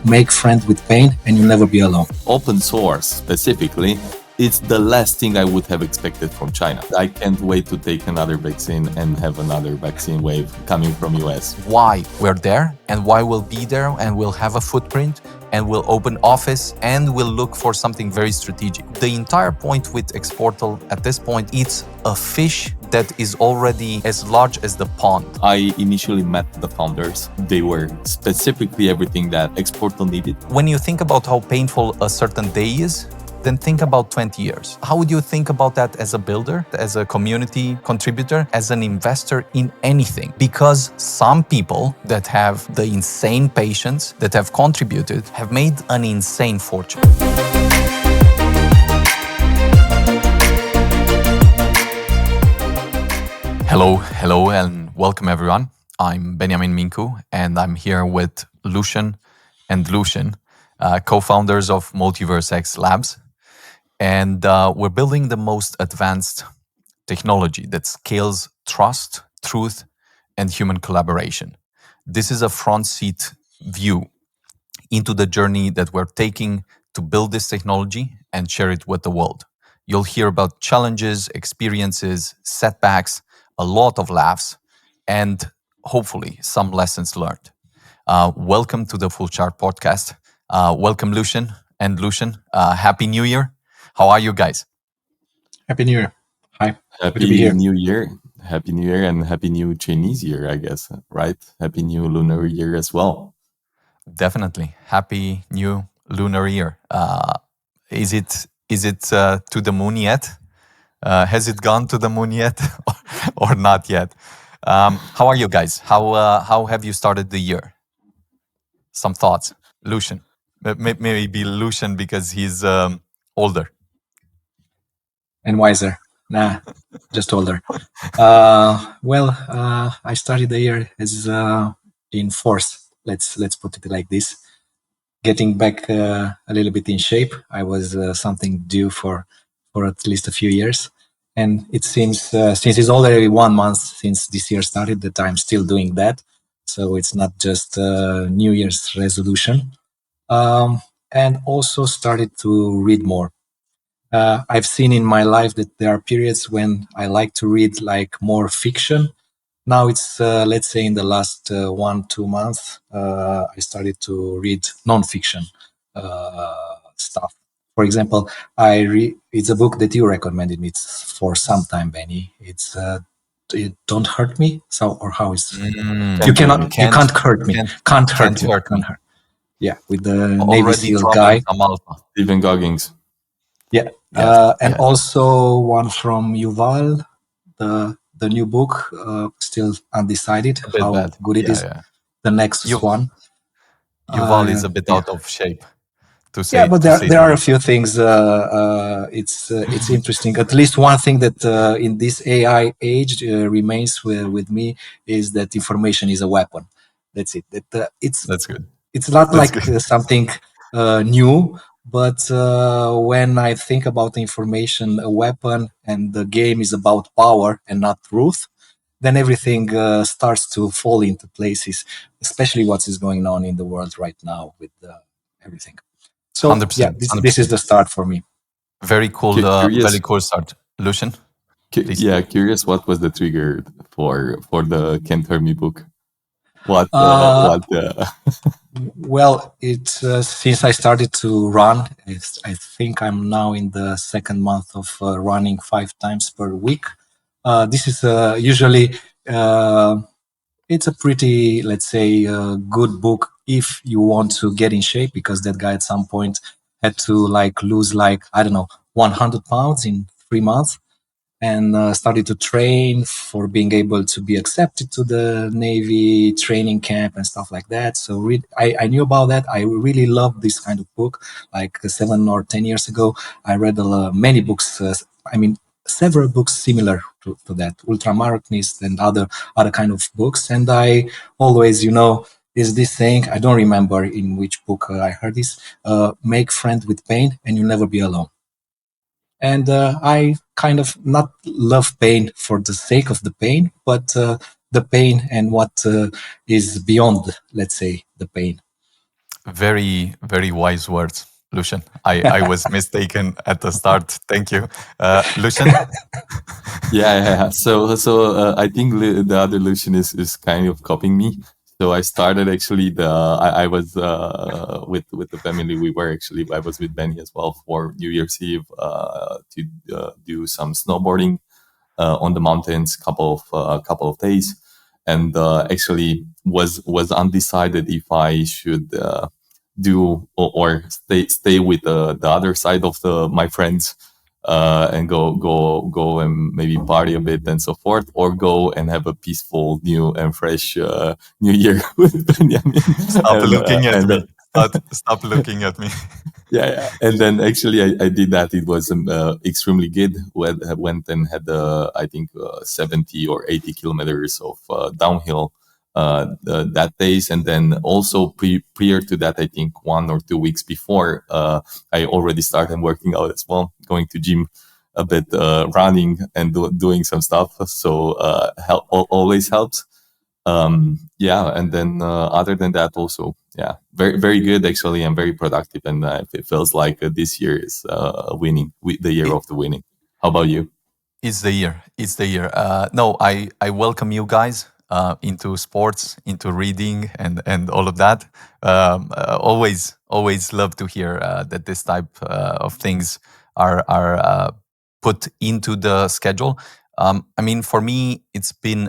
make friends with pain and you'll never be alone. Open source specifically, it's the last thing I would have expected from China. I can't wait to take another vaccine and have another vaccine wave coming from US. Why we're there and why we'll be there and we'll have a footprint and we'll open office and we'll look for something very strategic. The entire point with xPortal at this point, it's a fish that is already as large as the pond. I initially met the founders. They were specifically everything that xPortal needed. When you think about how painful a certain day is, then think about 20 years. How would you think about that as a builder, as a community contributor, as an investor in anything? Because some people that have the insane patience, that have contributed, have made an insane fortune. Hello, and welcome everyone. I'm Beniamin Mincu, and I'm here with Lucian and Lucian, co-founders of MultiversX Labs. And we're building the most advanced technology that scales trust, truth, and human collaboration. This is a front seat view into the journey that we're taking to build this technology and share it with the world. You'll hear about challenges, experiences, setbacks, a lot of laughs, and hopefully some lessons learned. Welcome to the Full Chart podcast. Welcome, Lucian and Lucian. Happy New Year. How are you guys? Happy New Year. Hi. Happy New Year. Happy New Year and Happy New Chinese Year, I guess, right? Happy New Lunar Year as well. Definitely. Happy New Lunar Year. Is it to the moon yet? Has it gone to the moon yet or not yet? How are you guys? How have you started the year? Some thoughts. Lucian. Maybe Lucian because he's older. And wiser. Nah, just older. I started the year as in force. Let's put it like this. Getting back a little bit in shape. I was something due for at least a few years. And it seems, since it's already 1 month since this year started, that I'm still doing that. So it's not just a New Year's resolution. And also started to read more. I've seen in my life that there are periods when I like to read like more fiction. Now it's, let's say in the last 1-2 months, I started to read non-fiction stuff. For example, it's a book that you recommended me for some time, Benny. It's Don't Hurt Me. Or how is you can't hurt me. Can't hurt me. Yeah, with the Navy SEAL guy. Stephen Goggins. Yeah. And also one from Yuval, the new book, still undecided how good it is. Yeah. The next one. Yuval is a bit out of shape. But there are a few things. It's interesting. At least one thing that in this AI age remains with me is that information is a weapon. That's it. That's good. It's not something new. But when I think about information, a weapon, and the game is about power and not truth, then everything starts to fall into places, especially what is going on in the world right now with everything. So 100%. This is the start for me. Very cool. Very cool start. Lucian? Curious what was the trigger for the Can't Hurt Me book? Well, it's since I started to run, I think I'm now in the second month of running 5 times per week. This is usually, it's a pretty, let's say, good book if you want to get in shape, because that guy at some point had to lose 100 pounds in 3 months. And started to train for being able to be accepted to the Navy training camp and stuff like that. So I knew about that. I really loved this kind of book. 7 or 10 years ago, I read many books. Several books similar to that, Ultramarxist and other kind of books. And I always, is this saying, I don't remember in which book I heard this, make friends with pain and you'll never be alone. And I kind of not love pain for the sake of the pain, but the pain and what is beyond, let's say, the pain. Very, very wise words, Lucian. I was mistaken at the start. Thank you. Lucian? Yeah. I think the other Lucian is kind of copying me. So I started actually I was with the family. I was with Benny as well for New Year's Eve to do some snowboarding on the mountains, couple of days, and actually was undecided if I should do or stay with the other side of my friends and go and maybe party a bit and so forth, or go and have a peaceful new and fresh New Year with Benjamin. Stop looking at me. Stop looking at me. Yeah. And then actually I did that. It was extremely good. Went and had I think 70 or 80 kilometers of downhill that days, and then also prior to that, I think 1 or 2 weeks before, I already started working out as well, going to gym a bit, running and doing some stuff. So always helps. And then other than that, also, very, very good actually, and very productive. And it feels like this year is the year of the winning. How about you? It's the year. It's the year. No, I welcome you guys into sports, into reading, and all of that. Always love to hear that this type of things are put into the schedule. I mean, for me, it's been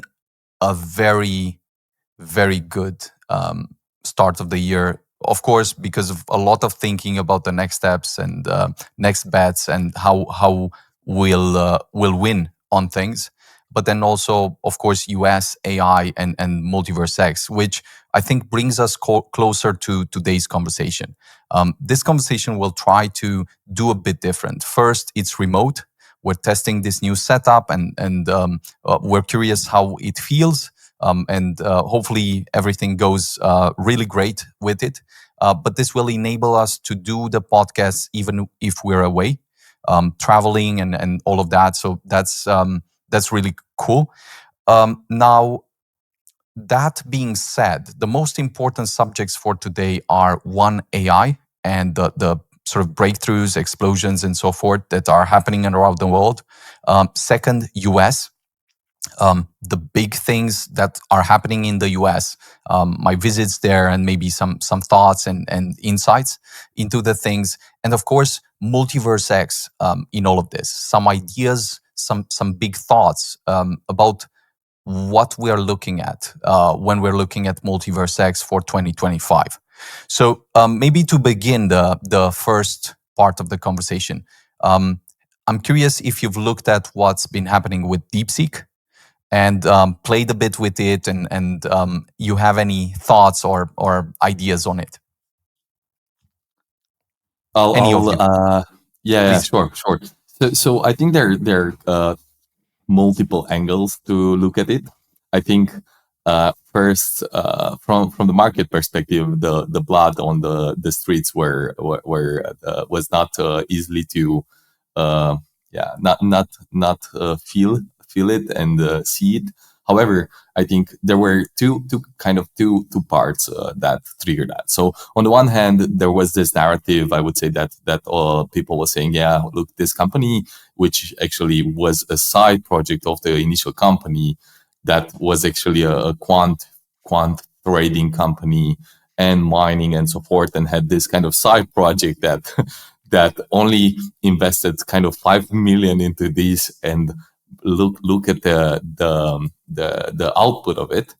a very, very good start of the year. Of course, because of a lot of thinking about the next steps and next bets and how we'll win on things. But then also, of course, US, AI, and MultiversX, which I think brings us closer to today's conversation. This conversation will try to do a bit different. First, it's remote. We're testing this new setup, and we're curious how it feels. And hopefully everything goes really great with it. But this will enable us to do the podcast even if we're away, traveling and all of that. So that's really cool. Now, that being said, the most important subjects for today are one, AI and the sort of breakthroughs, explosions, and so forth that are happening around the world. Second, US. The big things that are happening in the US, my visits there, and maybe some thoughts and insights into the things, and of course MultiversX in all of this. Some ideas, some big thoughts about what we are looking at when we're looking at MultiversX for 2025. So maybe to begin the first part of the conversation, I'm curious if you've looked at what's been happening with DeepSeek and played a bit with it, and you have any thoughts or ideas on it? Sure. So I think there are multiple angles to look at it. I think first, from the market perspective, the blood on the streets was not easily to not feel it and see it. However, I think there were two parts that triggered that. So on the one hand, there was this narrative, I would say, that people were saying, yeah, look, this company, which actually was a side project of the initial company, that was actually a quant trading company and mining and so forth, and had this kind of side project that only invested kind of 5 million into this, and look at the output of it,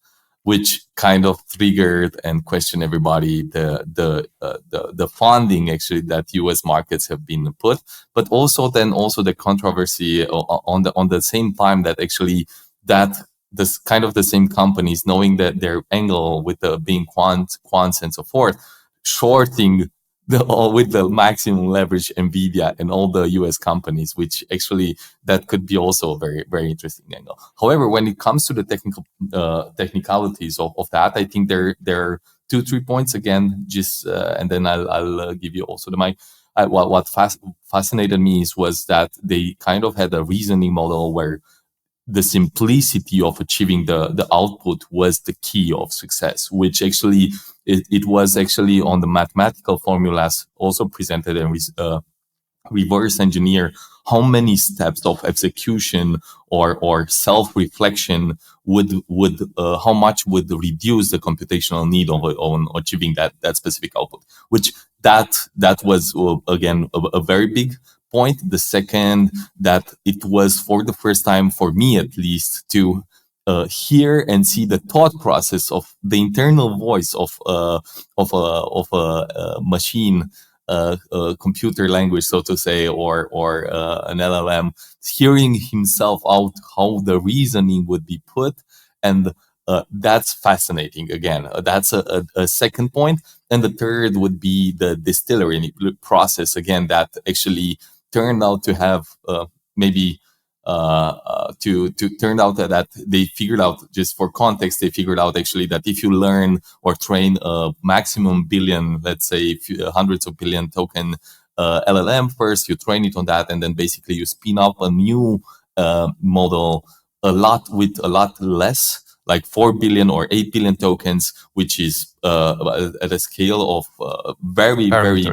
which kind of triggered and questioned everybody the funding actually that U.S. markets have been put, but also the controversy on the same time that actually that this kind of the same companies, knowing that their angle with the being quants and so forth, shorting with the maximum leverage NVIDIA and all the US companies, which actually that could be also a very, very interesting angle. However, when it comes to the technicalities of that, I think there are 2-3 points again, just and then I'll give you also the mic. What fascinated me was that they kind of had a reasoning model where the simplicity of achieving the output was the key of success, which actually it was actually on the mathematical formulas also presented and reverse engineer how many steps of execution or self-reflection would how much would reduce the computational need on achieving that specific output, which that was again a very big point. The second, that it was for the first time for me at least to hear and see the thought process of the internal voice of a machine, computer language, so to say, or an LLM, hearing himself out how the reasoning would be put, and that's fascinating. Again, that's a second point, and the third would be the distillery process. Again, that actually turned out to have maybe. To turn out that they figured out, just for context, they figured out actually that if you learn or train a maximum billion, let's say hundreds of billion token LLM first, you train it on that, and then basically you spin up a new model with a lot less, like 4 billion or 8 billion tokens, which is at a scale of very very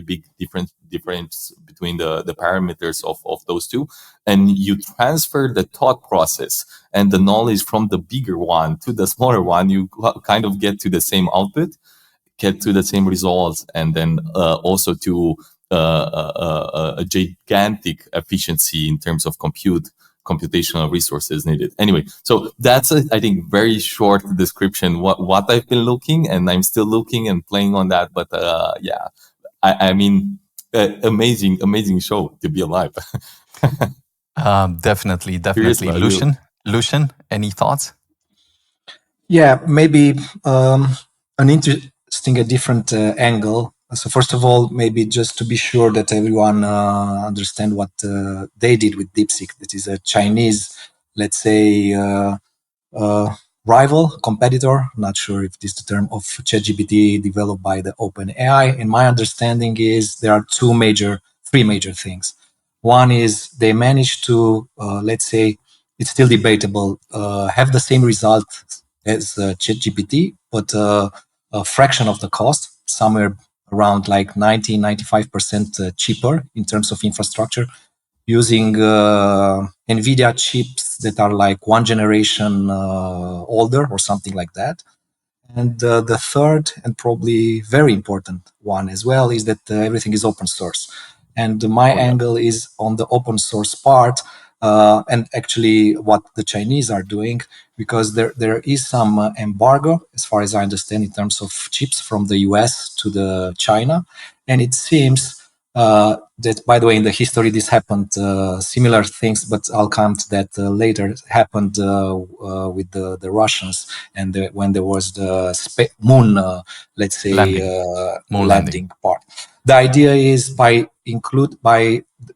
big difference between the parameters of those two, and you transfer the thought process and the knowledge from the bigger one to the smaller one, you kind of get to the same output, get to the same results, and then also to a gigantic efficiency in terms of computational resources needed. Anyway, so that's I think very short description what I've been looking, and I'm still looking and playing on that. But yeah, I mean, amazing show to be alive. Definitely. Lucian, any thoughts? Yeah, maybe an interesting, a different angle. So first of all, maybe just to be sure that everyone understand what they did with DeepSeek. That is a Chinese, let's say, rival, competitor. Not sure if this is the term, of ChatGPT developed by the OpenAI. And my understanding is there are three major things. One is they managed to, let's say, it's still debatable, have the same result as ChatGPT, but a fraction of the cost, somewhere around like 90-95% cheaper in terms of infrastructure, using NVIDIA chips that are like one generation older or something like that. And the third and probably very important one as well is that everything is open source. And my angle is on the open source part, and actually what the Chinese are doing, because there is some embargo, as far as I understand, in terms of chips from the US to the China. And it seems that, by the way, in the history, this happened, similar things, but I'll come to that later, happened with the Russians, and when there was the moon, let's say, landing part. The idea is by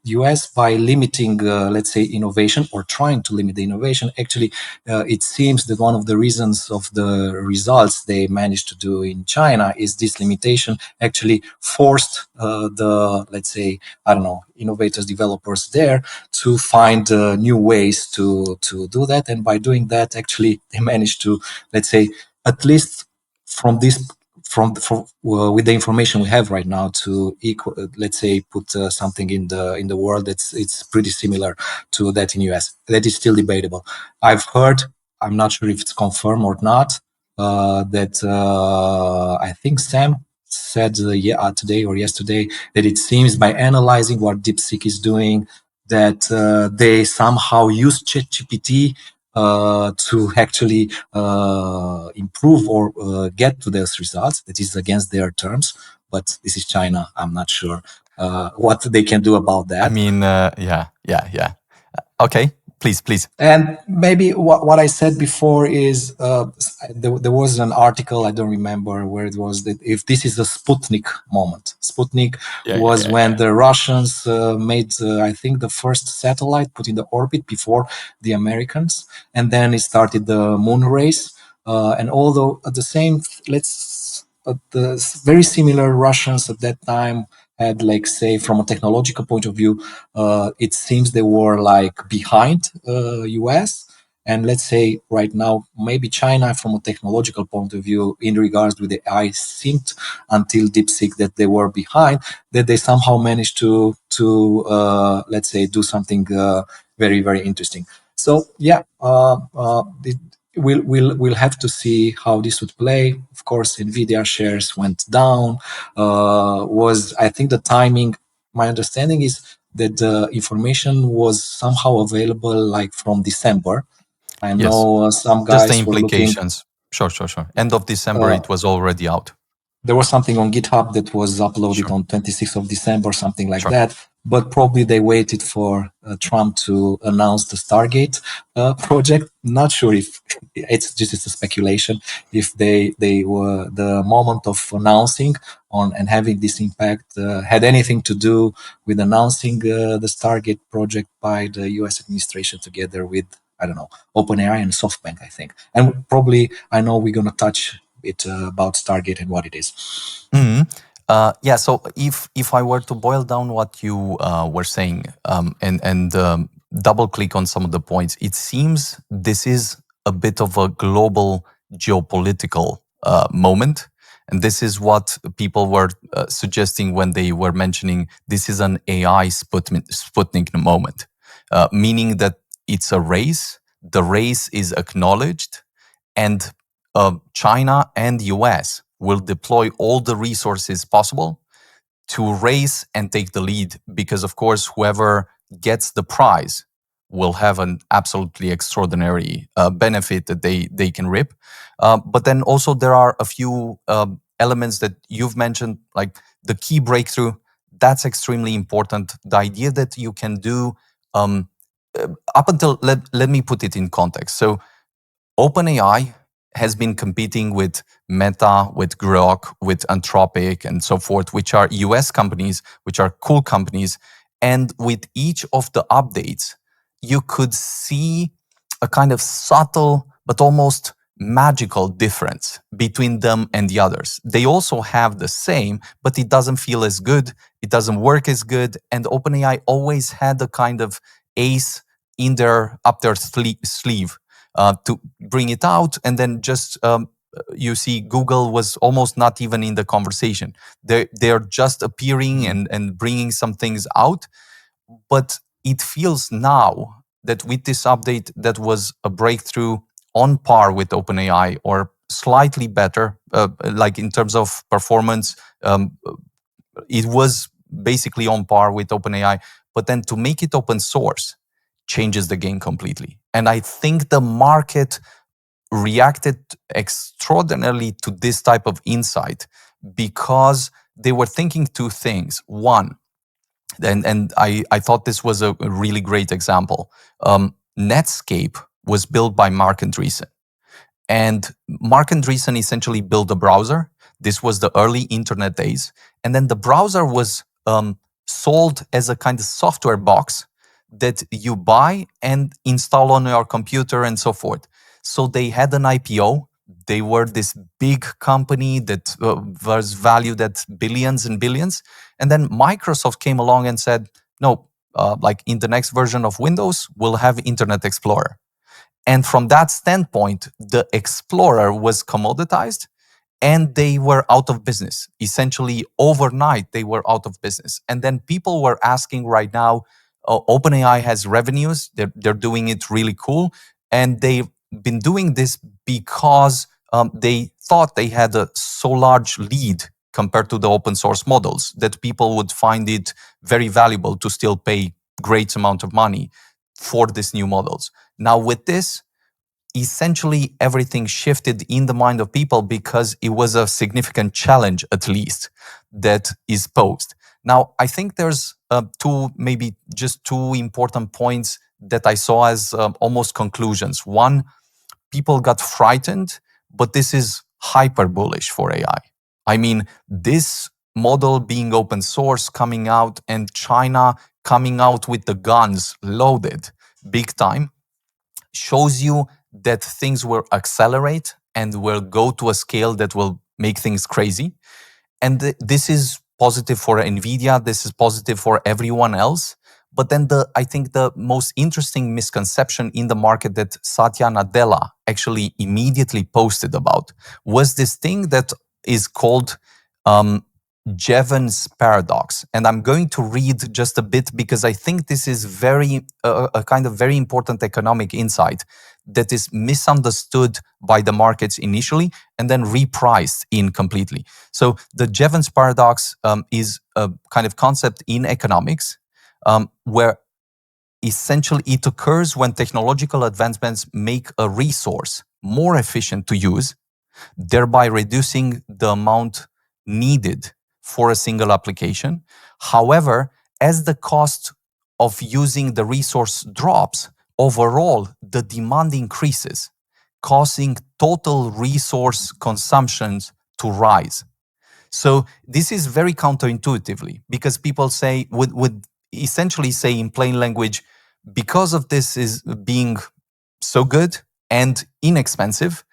US, by limiting, let's say, innovation, or trying to limit the innovation, actually, it seems that one of the reasons of the results they managed to do in China is this limitation actually forced the, let's say, I don't know, innovators, developers there to find new ways to do that. And by doing that, actually, they managed to, let's say, at least from this, with the information we have right now, to let's say, put something in the world it's pretty similar to that in US. That is still debatable. I've heard, I'm not sure if it's confirmed or not, that I think Sam said today or yesterday, that it seems, by analyzing what DeepSeek is doing, that they somehow use ChatGPT to actually improve or get to those results. That is against their terms, but this is China. I'm not sure what they can do about that. I mean, yeah. Okay, please. And maybe what I said before is there was an article, I don't remember where it was, that if this is a Sputnik moment. Sputnik was when the Russians made, I think, the first satellite put in the orbit before the Americans, and then it started the moon race. And although at the same, the very similar Russians at that time had, like, say, from a technological point of view, it seems they were like behind US. And let's say right now, maybe China, from a technological point of view, in regards with the AI, seemed until DeepSeek that they were behind, that they somehow managed to let's say, do something very, very interesting. So yeah, we'll have to see how this would play. Of course, Nvidia shares went down. I think the timing, my understanding is that the information was somehow available like from December. I Yes, know some just the guys were looking. implications. Sure. End of December, it was already out. There was something on GitHub that was uploaded Sure. on 26th of December, something like Sure. that. But probably they waited for Trump to announce the Stargate project. Not sure if it's just a speculation. If they were the moment of announcing on and having this impact had anything to do with announcing the Stargate project by the U.S. administration together with, I don't know, OpenAI and SoftBank, I think. And probably I know we're gonna touch it about Stargate and what it is. Mm-hmm. Yeah. So if I were to boil down what you were saying and double click on some of the points, it seems this is a bit of a global geopolitical moment, and this is what people were suggesting when they were mentioning this is an AI Sputnik moment, meaning that it's a race. The race is acknowledged, and China and US will deploy all the resources possible to race and take the lead, because of course whoever gets the prize will have an absolutely extraordinary benefit that they can reap. But then also there are a few elements that you've mentioned, like the key breakthrough. That's extremely important. The idea that you can do up until, let me put it in context. So OpenAI has been competing with Meta, with Grok, with Anthropic, and so forth, which are US companies, which are cool companies. And with each of the updates, you could see a kind of subtle but almost magical difference between them and the others. They also have the same, but it doesn't feel as good. It doesn't work as good. And OpenAI always had a kind of ace in up their sleeve to bring it out, and then just you see Google was almost not even in the conversation. They're just appearing and bringing some things out, but it feels now that with this update that was a breakthrough on par with OpenAI or slightly better, like in terms of performance, it was basically on par with OpenAI. But then to make it open source changes the game completely. And I think the market reacted extraordinarily to this type of insight because they were thinking two things. One, and I thought this was a really great example. Netscape was built by Marc Andreessen. And Marc Andreessen essentially built a browser. This was the early internet days. And then the browser was sold as a kind of software box that you buy and install on your computer and so forth. So they had an IPO. They were this big company that was valued at billions and billions. And then Microsoft came along and said, no, like in the next version of Windows, we'll have Internet Explorer. And from that standpoint, the Explorer was commoditized and they were out of business. Essentially, overnight, they were out of business. And then people were asking right now, OpenAI has revenues. They're doing it really cool. And they've been doing this because they thought they had a so large lead compared to the open source models that people would find it very valuable to still pay great amount of money for these new models. Now with this, essentially everything shifted in the mind of people because it was a significant challenge, at least, that is posed. Now, I think there's maybe just two important points that I saw as almost conclusions. One, people got frightened, but this is hyper bullish for AI. I mean, this model being open source coming out and China coming out with the guns loaded big time shows you that things will accelerate and will go to a scale that will make things crazy. And this is positive for NVIDIA. This is positive for everyone else. But then I think the most interesting misconception in the market that Satya Nadella actually immediately posted about was this thing that is called Jevons paradox. And I'm going to read just a bit because I think this is a kind of very important economic insight that is misunderstood by the markets initially and then repriced in completely. So the Jevons paradox is a kind of concept in economics where essentially it occurs when technological advancements make a resource more efficient to use, thereby reducing the amount needed for a single application. However, as the cost of using the resource drops, overall the demand increases, causing total resource consumptions to rise. So this is very counterintuitively because people say would essentially say in plain language, because of this is being so good and inexpensive,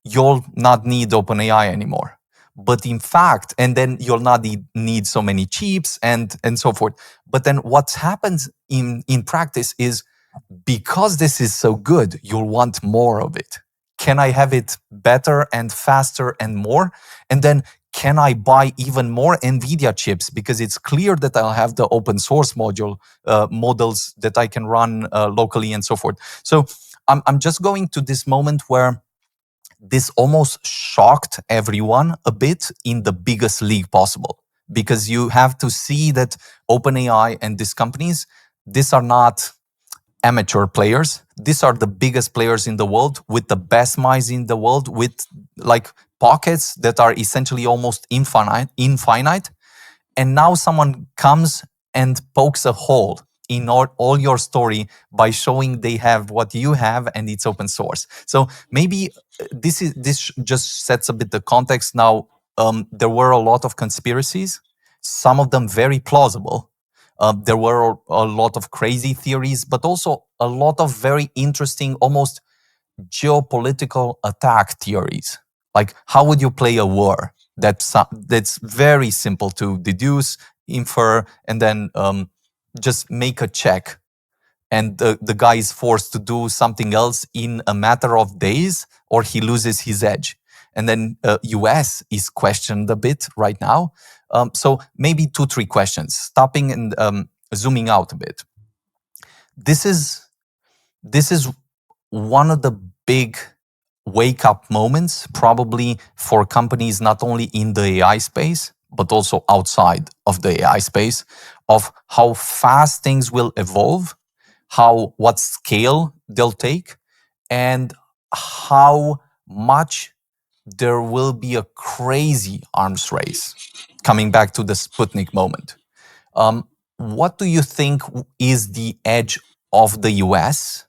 you'll not need OpenAI anymore. But in fact, and then you'll not need so many chips and so forth. But then what happens in practice is because this is so good, you'll want more of it. Can I have it better and faster and more? And then can I buy even more NVIDIA chips? Because it's clear that I'll have the open source models that I can run locally and so forth. So I'm just going to this moment where this almost shocked everyone a bit in the biggest league possible. Because you have to see that OpenAI and these companies, these are not amateur players. These are the biggest players in the world with the best minds in the world with like pockets that are essentially almost infinite. And now someone comes and pokes a hole in all your story by showing they have what you have and it's open source. So maybe this just sets a bit the context. Now, there were a lot of conspiracies, some of them very plausible. There were a lot of crazy theories, but also a lot of very interesting, almost geopolitical attack theories. Like, how would you play a war? That's very simple to deduce, infer, and then just make a check. And the guy is forced to do something else in a matter of days, or he loses his edge. And then US is questioned a bit right now. So maybe 2-3 questions, stopping and zooming out a bit. This is one of the big wake-up moments, probably for companies not only in the AI space, but also outside of the AI space, of how fast things will evolve, what scale they'll take, and how much there will be a crazy arms race. Coming back to the Sputnik moment. What do you think is the edge of the US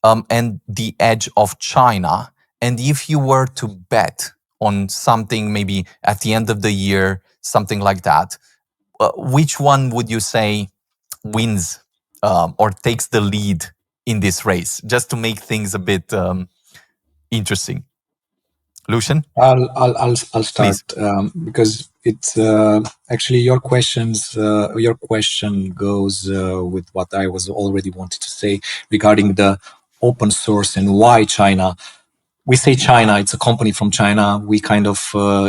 and the edge of China? And if you were to bet on something, maybe at the end of the year, something like that, which one would you say wins or takes the lead in this race? Just to make things a bit interesting. Lucian? I'll start because it's actually your question goes with what I was already wanted to say regarding the open source and why China. We say China, it's a company from China. We kind of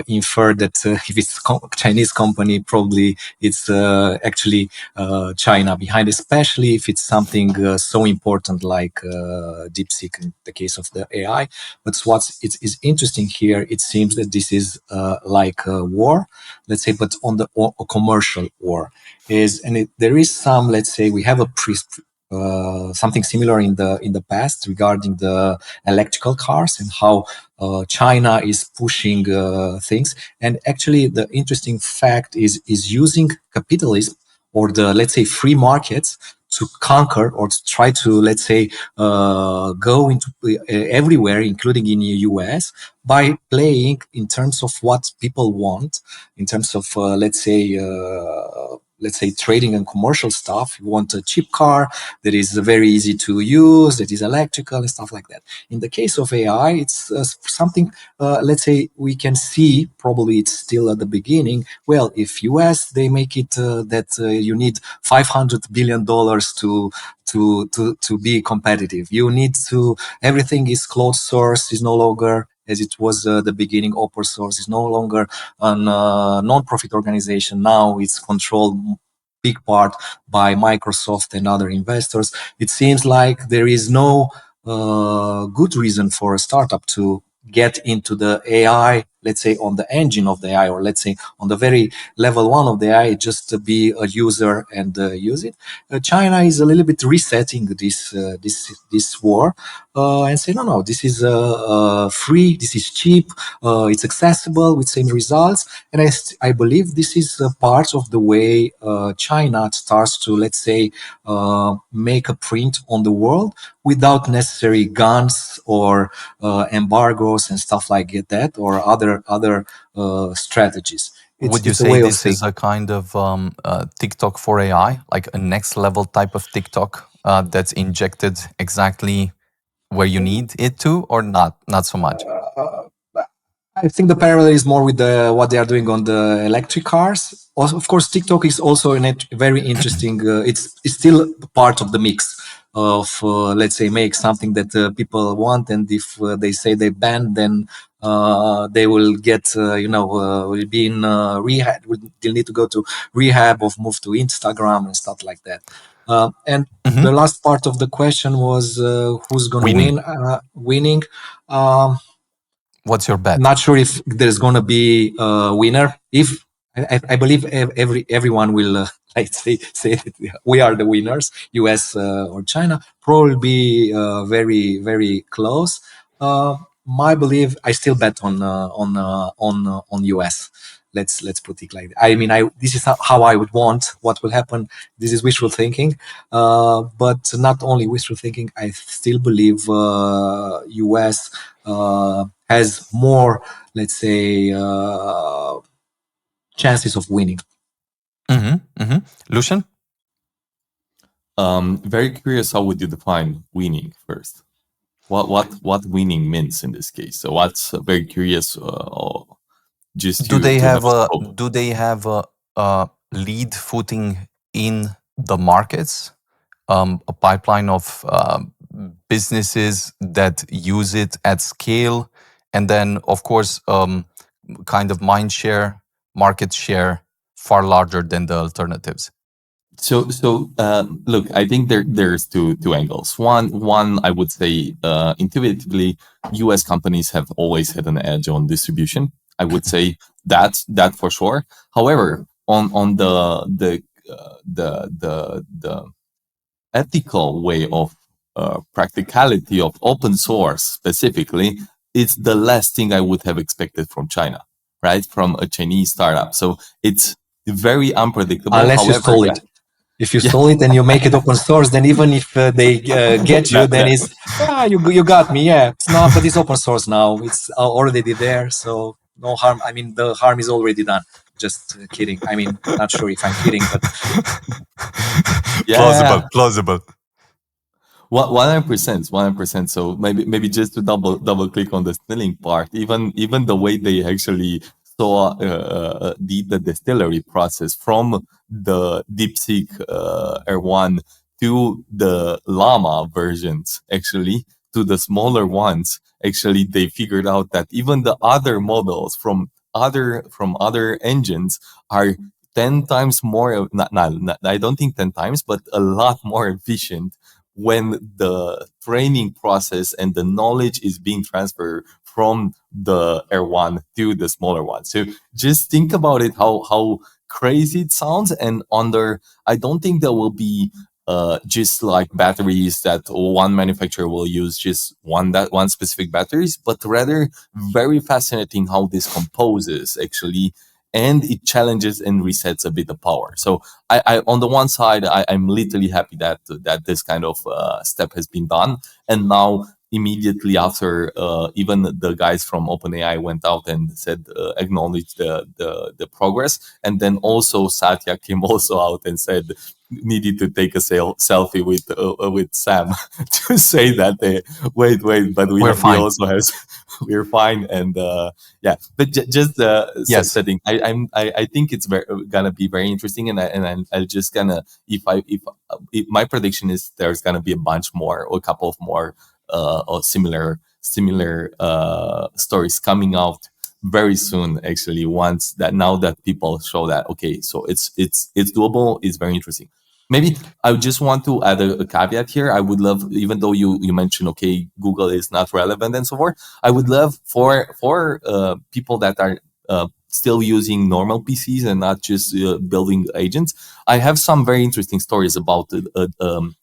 infer that if it's a Chinese company, probably it's actually China behind, especially if it's something so important like DeepSeek in the case of the AI. But it's interesting here, it seems that this is like a war, let's say, but on the a commercial war. There is some, let's say, we have something similar in the past regarding the electrical cars and how China is pushing things. And actually, the interesting fact is using capitalism or the, let's say, free markets to conquer or to try to, let's say, go into everywhere, including in the US, by playing in terms of what people want, in terms of, let's say, let's say, trading and commercial stuff. You want a cheap car that is very easy to use, that is electrical and stuff like that. In the case of AI, it's something, let's say, we can see, probably it's still at the beginning. Well, if US, they make it that you need $500 billion to be competitive. You need to, everything is closed source, is no longer, as it was the beginning, open source, is no longer a non-profit organization. Now it's controlled big part by Microsoft and other investors. It seems like there is no good reason for a startup to get into the AI, let's say, on the engine of the AI, or let's say on the very level one of the AI, just to be a user and use it. China is a little bit resetting this war and say, no, this is free, this is cheap, it's accessible with same results. And I believe this is a part of the way China starts to, let's say, make a print on the world without necessary guns or embargoes and stuff like that, or other strategies. Would you It's a say way of this is a kind of TikTok for AI, like a next level type of TikTok that's injected exactly where you need it to, or not? Not so much. I think the parallel is more with what they are doing on the electric cars. Also, of course, TikTok is also a very interesting. It's still part of the mix of, let's say, make something that people want, and if they say they ban, then they will get, will be in rehab. They'll need to go to rehab or move to Instagram and stuff like that. And the last part of the question was who's going to Winning. win? Winning. What's your bet? Not sure if there's going to be a winner. If I believe everyone will like say that we are the winners, US or China, probably be very very close. My belief, I still bet on US. Let's put it like that. I mean, this is how I would want what will happen. This is wishful thinking, but not only wishful thinking. I still believe US has more, let's say, chances of winning. Lucian? Very curious, how would you define winning first? What winning means in this case? So what's very curious. Just do they have a lead footing in the markets? A pipeline of businesses that use it at scale, and then of course kind of market share far larger than the alternatives. So look, I think there's two angles. One, I would say intuitively, US companies have always had an edge on distribution. I would say that for sure. However, on the ethical way of practicality of open source specifically, it's the last thing I would have expected from China, right? From a Chinese startup. So it's very unpredictable. Unless you stole it. If you stole it and you make it open source, then even if they get you, then it's, you got me. Yeah, it's not, but it's open source now. It's already there, so no harm. I mean, the harm is already done. Just kidding. I mean, not sure if I'm kidding, but plausible. 100%. So maybe just to double click on the stealing part, even the way they actually saw the distillery process from the DeepSeek R1 to the Llama versions, actually to the smaller ones. Actually, they figured out that even the other models from other engines are 10 times more. Not, I don't think 10 times, but a lot more efficient when the training process and the knowledge is being transferred from the R1 to the smaller one. So just think about it, how crazy it sounds. And I don't think there will be just like batteries that one manufacturer will use just one specific batteries, but rather very fascinating how this composes actually, and it challenges and resets a bit of power. So I on the one side, I'm literally happy that this kind of step has been done. And now immediately after even the guys from OpenAI went out and said acknowledged the progress, and then also Satya came also out and said needed to take a selfie with Sam to say that they wait, but we also have we're fine, and yeah, but just Yes. setting. I think it's gonna be very interesting, and I'm just gonna if my prediction is there's gonna be a bunch more or a couple of more or similar stories coming out very soon. Actually, once that now that people show that okay, so it's doable, it's very interesting. Maybe I just want to add a caveat here. I would love, even though you mentioned okay, Google is not relevant and so forth. I would love for people that are still using normal PCs and not just building agents. I have some very interesting stories about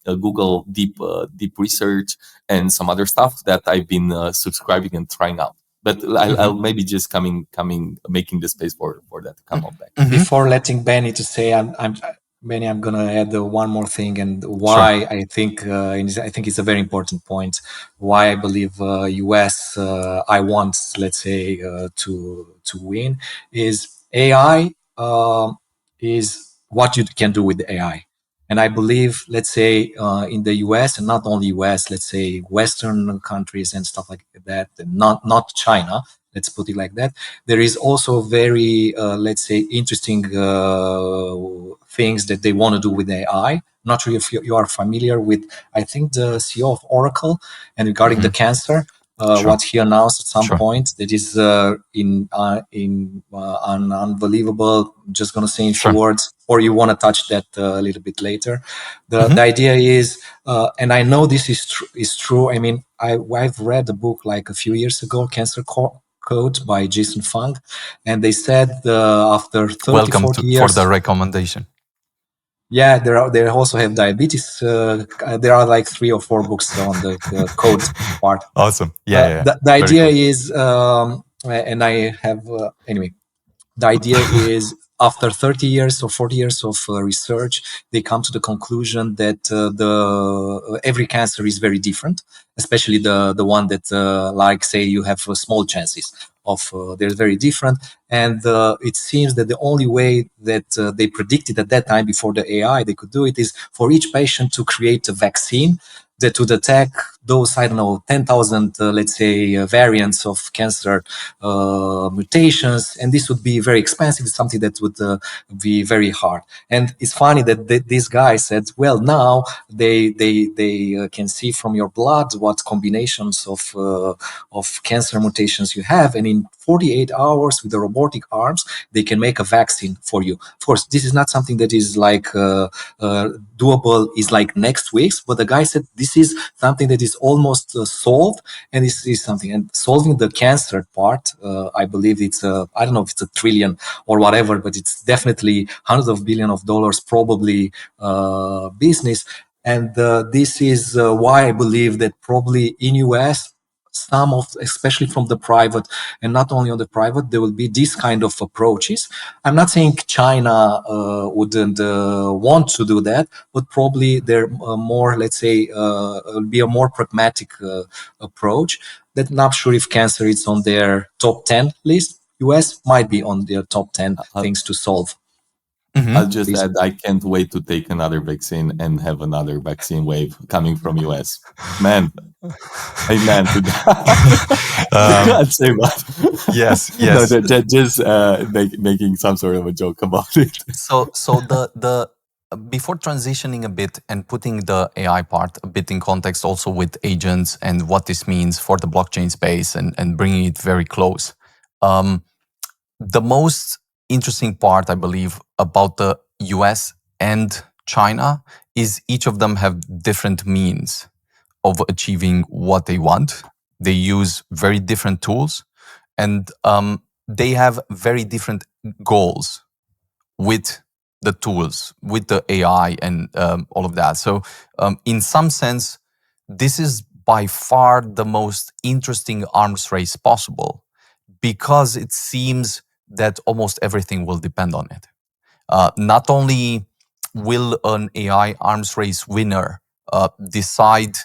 Google Deep Research and some other stuff that I've been subscribing and trying out. But I'll maybe just making the space for that to come up back. Before letting Benny to say, Benny, I'm gonna add one more thing, and why I think it's a very important point. Why I believe US I want, let's say, to win is AI is what you can do with the AI. And I believe, let's say, in the US, and not only US, let's say Western countries and stuff like that, and not China, let's put it like that. There is also very, let's say, interesting things that they want to do with AI. Not sure if you are familiar with, I think, the CEO of Oracle, and regarding the cancer, what he announced at some point that is in an unbelievable. Just gonna say in few words, or you want to touch that a little bit later. The idea is, and I know this is true. I mean, I've read the book like a few years ago, Cancer Code by Jason Fung, and they said after 30, 40 years. For the recommendation. Yeah, they also have diabetes. There are like 3 or 4 books on the code part. Awesome. Yeah. The idea is, and I have anyway. The idea is after 30 years or 40 years of research, they come to the conclusion that every cancer is very different, especially the one that, like say, you have small chances of. They're very different, and it seems that the only way that they predicted at that time before the AI they could do it is for each patient to create a vaccine that would attack those, I don't know, 10,000, let's say, variants of cancer mutations. And this would be very expensive. It's something that would be very hard. And it's funny that this guy said, well, now they can see from your blood what combinations of cancer mutations you have. And in 48 hours with the robotic arms, they can make a vaccine for you. Of course, this is not something that is like doable, is like next week's, but the guy said this is something that is almost solved, and this is something. And solving the cancer part, I believe it's I don't know if it's $1 trillion or whatever, but it's definitely hundreds of billions of dollars probably business. And this is why I believe that probably in US, some of, especially from the private, and not only on the private, there will be this kind of approaches. I'm not saying China wouldn't want to do that, but probably they're more, let's say, will be a more pragmatic approach. That I'm not sure if cancer is on their top 10 list. US might be on their top 10 things to solve. I'll just add, I can't wait to take another vaccine and have another vaccine wave coming from US. Man, amen to that. I can't say much. Yes. No, just making some sort of a joke about it. So the before transitioning a bit and putting the AI part a bit in context also with agents and what this means for the blockchain space and bringing it very close. The most interesting part, I believe, about the US and China is each of them have different means of achieving what they want. They use very different tools, and they have very different goals with the tools, with the AI and all of that. So in some sense, this is by far the most interesting arms race possible, because it seems that almost everything will depend on it. Not only will an AI arms race winner decide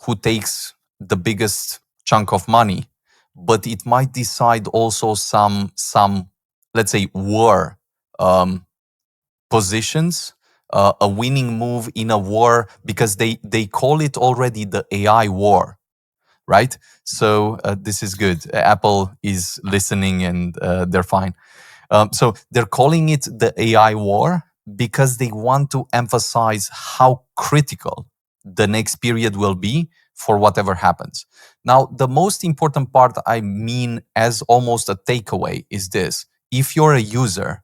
who takes the biggest chunk of money, but it might decide also some let's say war positions, a winning move in a war, because they call it already the AI war, right? So this is good. Apple is listening, and they're fine. So they're calling it the AI war because they want to emphasize how critical the next period will be for whatever happens. Now, the most important part, I mean, as almost a takeaway, is this: if you're a user,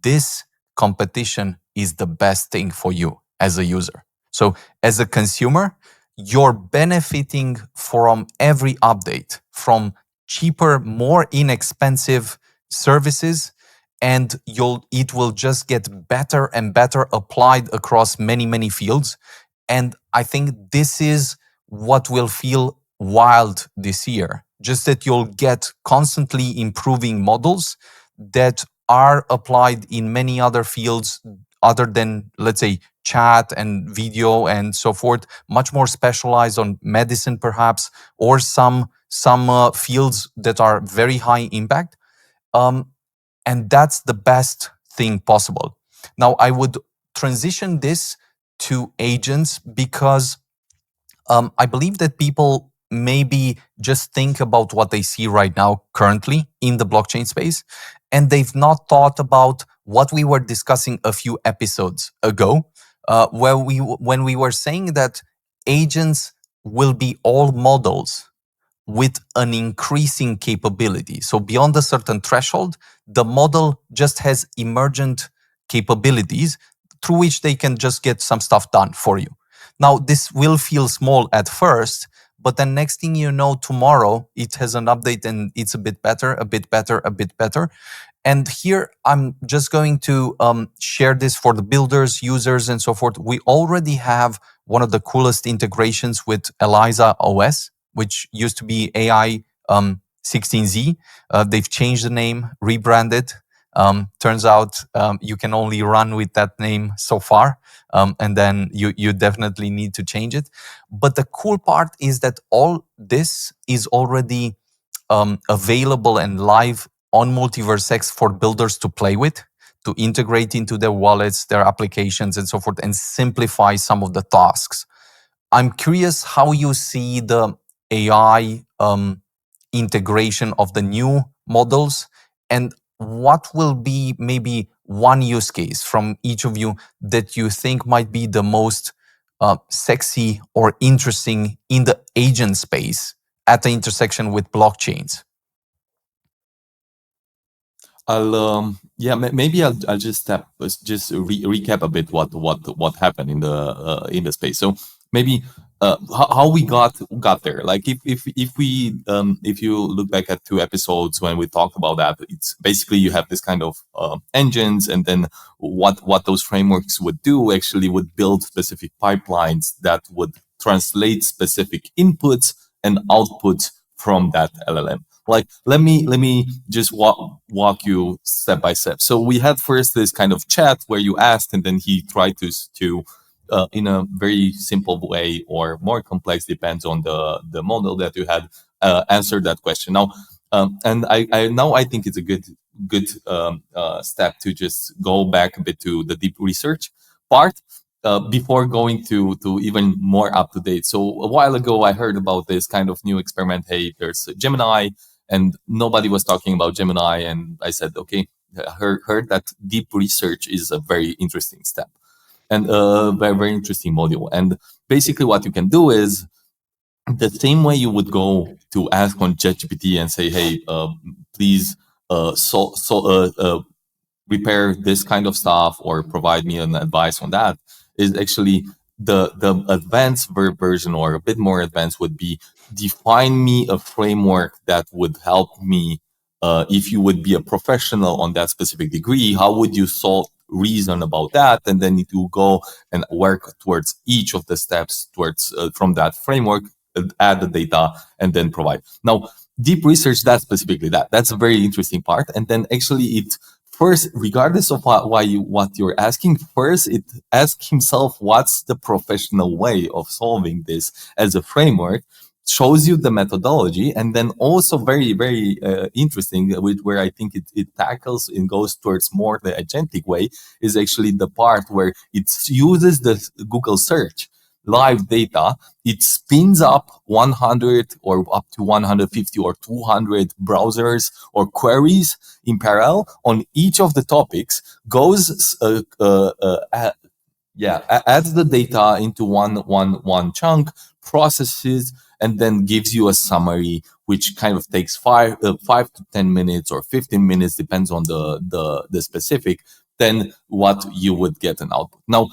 this competition is the best thing for you as a user. So as a consumer, you're benefiting from every update, from cheaper, more inexpensive services, and it will just get better and better applied across many fields. And I think this is what will feel wild this year, just that you'll get constantly improving models that are applied in many other fields other than, let's say, chat and video and so forth, much more specialized on medicine perhaps, or some fields that are very high impact. And that's the best thing possible. Now, I would transition this to agents because I believe that people maybe just think about what they see right now currently in the blockchain space, and they've not thought about what we were discussing a few episodes ago, when we were saying that agents will be all models with an increasing capability. So beyond a certain threshold, the model just has emergent capabilities through which they can just get some stuff done for you. Now, this will feel small at first, but then next thing you know, tomorrow it has an update and it's a bit better, a bit better, a bit better. And here I'm just going to share this for the builders, users, and so forth. We already have one of the coolest integrations with Eliza OS, which used to be AI 16Z. They've changed the name, rebranded. Turns out you can only run with that name so far, and then you definitely need to change it. But the cool part is that all this is already available and live on MultiversX for builders to play with, to integrate into their wallets, their applications, and so forth, and simplify some of the tasks. I'm curious how you see the AI integration of the new models, and what will be maybe one use case from each of you that you think might be the most sexy or interesting in the agent space at the intersection with blockchains. Maybe I'll just recap a bit what happened in the space. So maybe how we got there. Like if you look back at 2 episodes when we talked about that, it's basically you have this kind of engines, and then what those frameworks would do actually would build specific pipelines that would translate specific inputs and outputs from that LLM. Like let me just walk you step by step. So we had first this kind of chat where you asked, and then he tried to in a very simple way or more complex, depends on the model that you had, answer that question. Now, and I think it's a good step to just go back a bit to the deep research part. Before going to even more up to date. So a while ago, I heard about this kind of new experiment. Hey, there's Gemini, and nobody was talking about Gemini. And I said, okay, heard that deep research is a very interesting step and a very, very interesting module. And basically what you can do is the same way you would go to ask on ChatGPT and say, hey, please repair this kind of stuff or provide me an advice on that, is actually the advanced version, or a bit more advanced, would be define me a framework that would help me. If you would be a professional on that specific degree, how would you reason about that? And then it will go and work towards each of the steps towards from that framework, add the data, and then provide. Now, deep research, that's a very interesting part. And then actually it first, regardless of what you're asking, first it asks himself what's the professional way of solving this as a framework, shows you the methodology, and then also very, very interesting, where I think it tackles and goes towards more the agentic way, is actually the part where it uses the Google search live data. It spins up 100 or up to 150 or 200 browsers or queries in parallel on each of the topics, goes adds the data into one chunk, processes, and then gives you a summary, which kind of takes 5 to 10 minutes or 15 minutes, depends on the specific. Then what you would get an output. Now,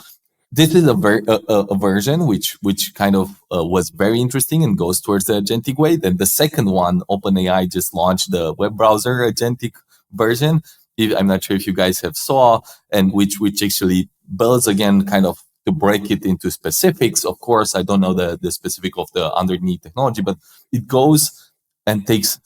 this is a version which kind of was very interesting and goes towards the agentic way. Then the second one, OpenAI just launched the web browser agentic version. I'm not sure if you guys have saw, and which actually builds again kind of to break it into specifics. Of course, I don't know the specific of the underneath technology, but it goes and takes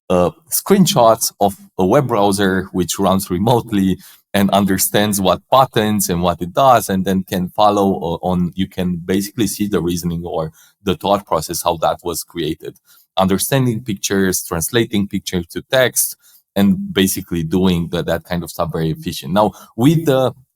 screenshots of a web browser which runs remotely and understands what buttons and what it does, and then can follow on. You can basically see the reasoning or the thought process, how that was created, understanding pictures, translating pictures to text, and basically doing that kind of stuff very efficient. Now, with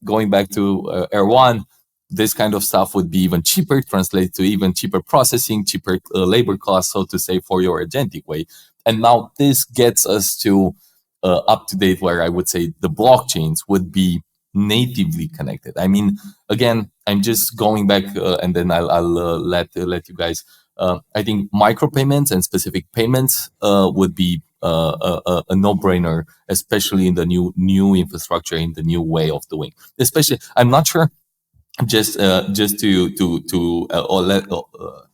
going back to R1, this kind of stuff would be even cheaper, translate to even cheaper processing, cheaper labor costs, so to say, for your agentic way. And now this gets us to up to date, where I would say the blockchains would be natively connected. I mean, again, I'm just going back and then I'll let you guys. I think micropayments and specific payments would be a no-brainer, especially in the new infrastructure, in the new way of doing. Especially, I'm not sure. Just to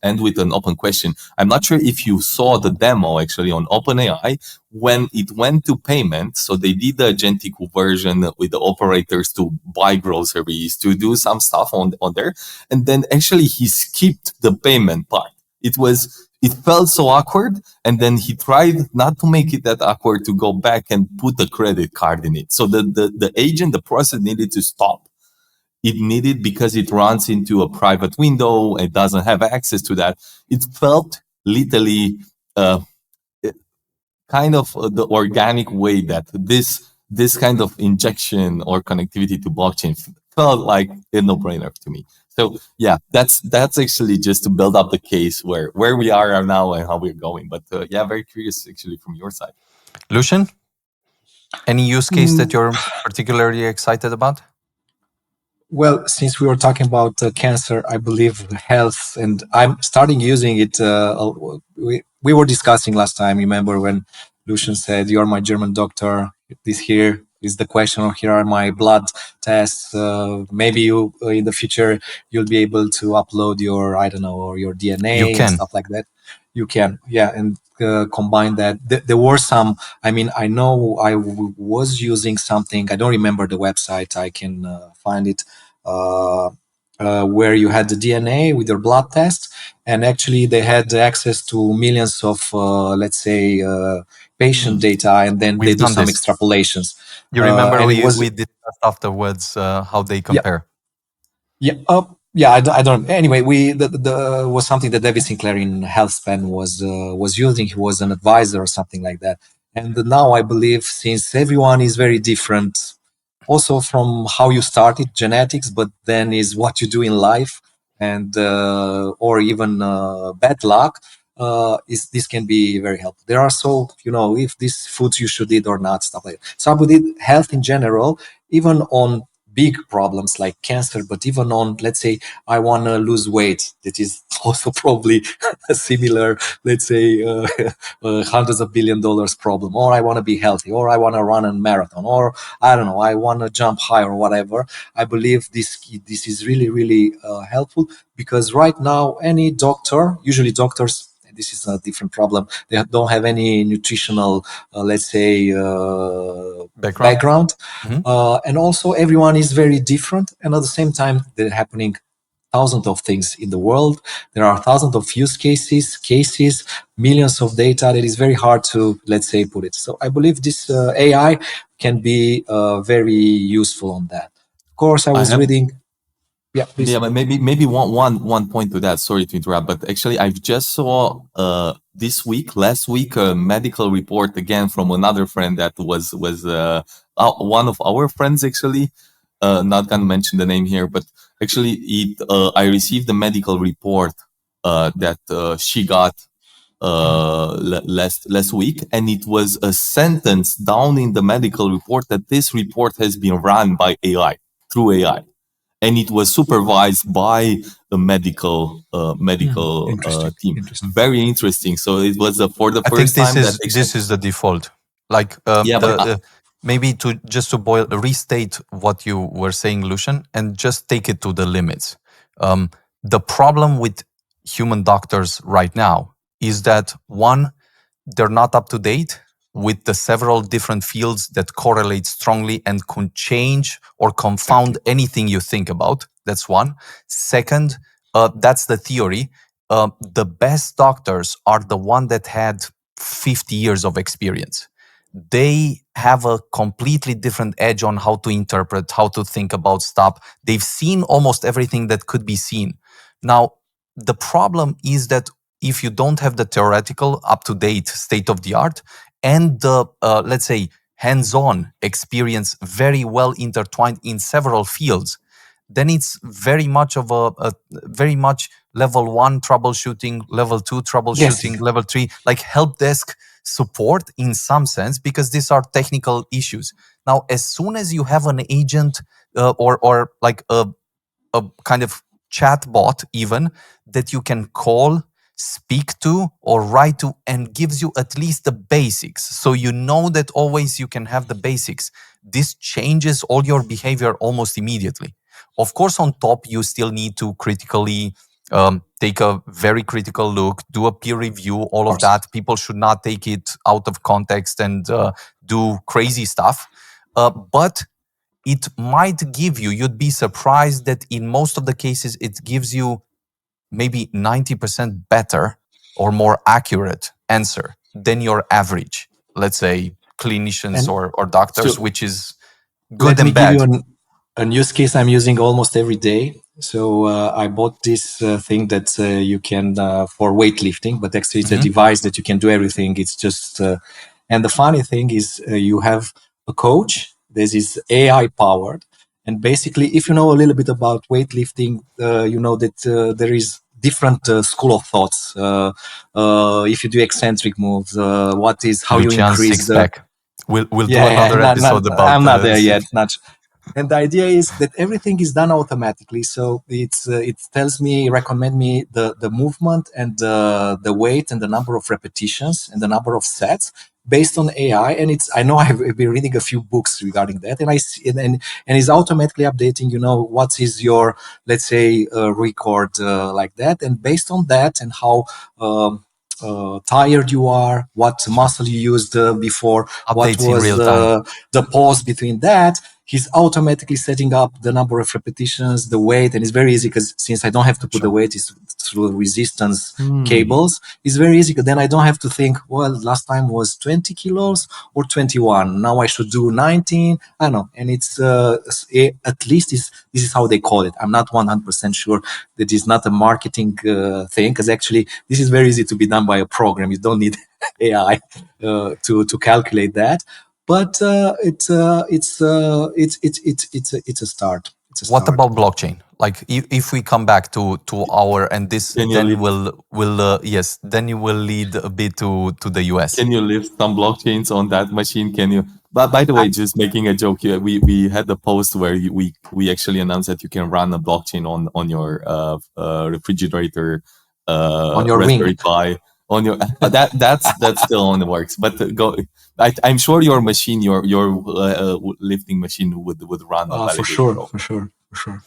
end with an open question. I'm not sure if you saw the demo actually on OpenAI when it went to payment. So they did the agentic version with the operators to buy groceries, to do some stuff on there, and then actually he skipped the payment part. It felt so awkward, and then he tried not to make it that awkward to go back and put the credit card in it. So the agent, the process needed to stop. It needed, because it runs into a private window, it doesn't have access to that. It felt literally kind of the organic way that this kind of injection or connectivity to blockchain felt like a no-brainer to me. So yeah, that's actually just to build up the case where we are now and how we're going. But yeah, very curious actually from your side. Lucian, any use case that you're particularly excited about? Well, since we were talking about cancer, I believe health, and I'm starting using it. We were discussing last time, remember, when Lucian said, "You're my German doctor. This here is the question, or here are my blood tests. Maybe you, in the future, you'll be able to upload your, I don't know, or your DNA and stuff like that." You can, yeah, and combine that. There were some, I mean, I know I was using something, I don't remember the website, I can find it, where you had the DNA with your blood test, and actually they had access to millions of, let's say, patient data, and then they do some extrapolations. You remember we discussed afterwards how they compare. Yeah. Yeah, I don't. Anyway, the was something that David Sinclair in HealthSpan was using. He was an advisor or something like that. And now I believe, since everyone is very different, also from how you started, genetics, but then is what you do in life, and or even bad luck. This can be very helpful. There are if these foods you should eat or not, stuff like that. So I believe health in general, even on big problems like cancer, but even on, let's say, I want to lose weight, that is also probably a similar, let's say, hundreds of $billion problem, or I want to be healthy, or I want to run a marathon, or I don't know, I want to jump high or whatever. I believe this is really, really helpful, because right now any doctor, usually doctors, this is a different problem, they don't have any nutritional, let's say, background. And also everyone is very different, and at the same time they're happening thousands of things in the world. There are thousands of use cases, millions of data that is very hard to, let's say, put it. So I believe this AI can be very useful on that. Of course, I was reading. Yeah, please. Yeah, but maybe one point to that. Sorry to interrupt, but actually, I've just saw last week, a medical report again from another friend that was one of our friends actually. Not gonna mention the name here, but actually, I received a medical report that she got last week, and it was a sentence down in the medical report that this report has been run by AI, through AI, and it was supervised by the medical team. Interesting. Very interesting. So it was for the I think first time that this is the default. Like yeah, but maybe to restate what you were saying, Lucian, and just take it to the limits. The problem with human doctors right now is that one, they're not up to date with the several different fields that correlate strongly and can change or confound anything you think about. That's one. Second, that's the theory. The best doctors are the one that had 50 years of experience. They have a completely different edge on how to interpret, how to think about stuff. They've seen almost everything that could be seen. Now, the problem is that if you don't have the theoretical, up-to-date, state-of-the-art, and the, let's say, hands-on experience very well intertwined in several fields, then it's very much of a very much level 1 troubleshooting, level 2 troubleshooting, Yes. level 3, like help desk support in some sense, because these are technical issues. Now, as soon as you have an agent or like a kind of chat bot even that you can call, speak to, or write to, and gives you at least the basics, so you know that always you can have the basics, this changes all your behavior almost immediately. Of course, on top, you still need to critically take a very critical look, do a peer review, all of that. People should not take it out of context and do crazy stuff. But it might give you, you'd be surprised that in most of the cases, it gives you maybe 90% better or more accurate answer than your average, let's say, clinicians or doctors, so which is good let me and give bad. you an use case I'm using almost every day. So I bought this thing that you can for weightlifting, but actually it's a device that you can do everything. It's just, and the funny thing is you have a coach. This is AI powered. And basically, if you know a little bit about weightlifting, you know that there is different school of thoughts. If you do eccentric moves, how you Lucian's increase the... six-pack. We'll do another episode about I'm not there yet. And the idea is that everything is done automatically. So it tells me, recommend me the movement and the weight and the number of repetitions and the number of sets based on AI. And I know I've been reading a few books regarding that, and I see, and it's automatically updating, you know, what is your, let's say, record like that. And based on that and how tired you are, what muscle you used before, Updates what in was real time. the pause between that, he's automatically setting up the number of repetitions, the weight, and it's very easy because since I don't have to put the weight, it's through resistance cables. It's very easy because then I don't have to think, well, last time was 20 kilos or 21. Now I should do 19. I don't know. And it's at least this is how they call it. I'm not 100% sure that it's not a marketing thing, because actually this is very easy to be done by a program. You don't need AI to calculate that. But it's a start. What about blockchain? Like if we come back to our, and this, then yes, then you will lead a bit to the US. Can you lift some blockchains on that machine? Can you? But by the way, just making a joke here, we had a post where we actually announced that you can run a blockchain on your refrigerator, on your Raspberry Ring. Pi, on your that's still on the works. But I'm sure your machine, your lifting machine would run a validator. For sure.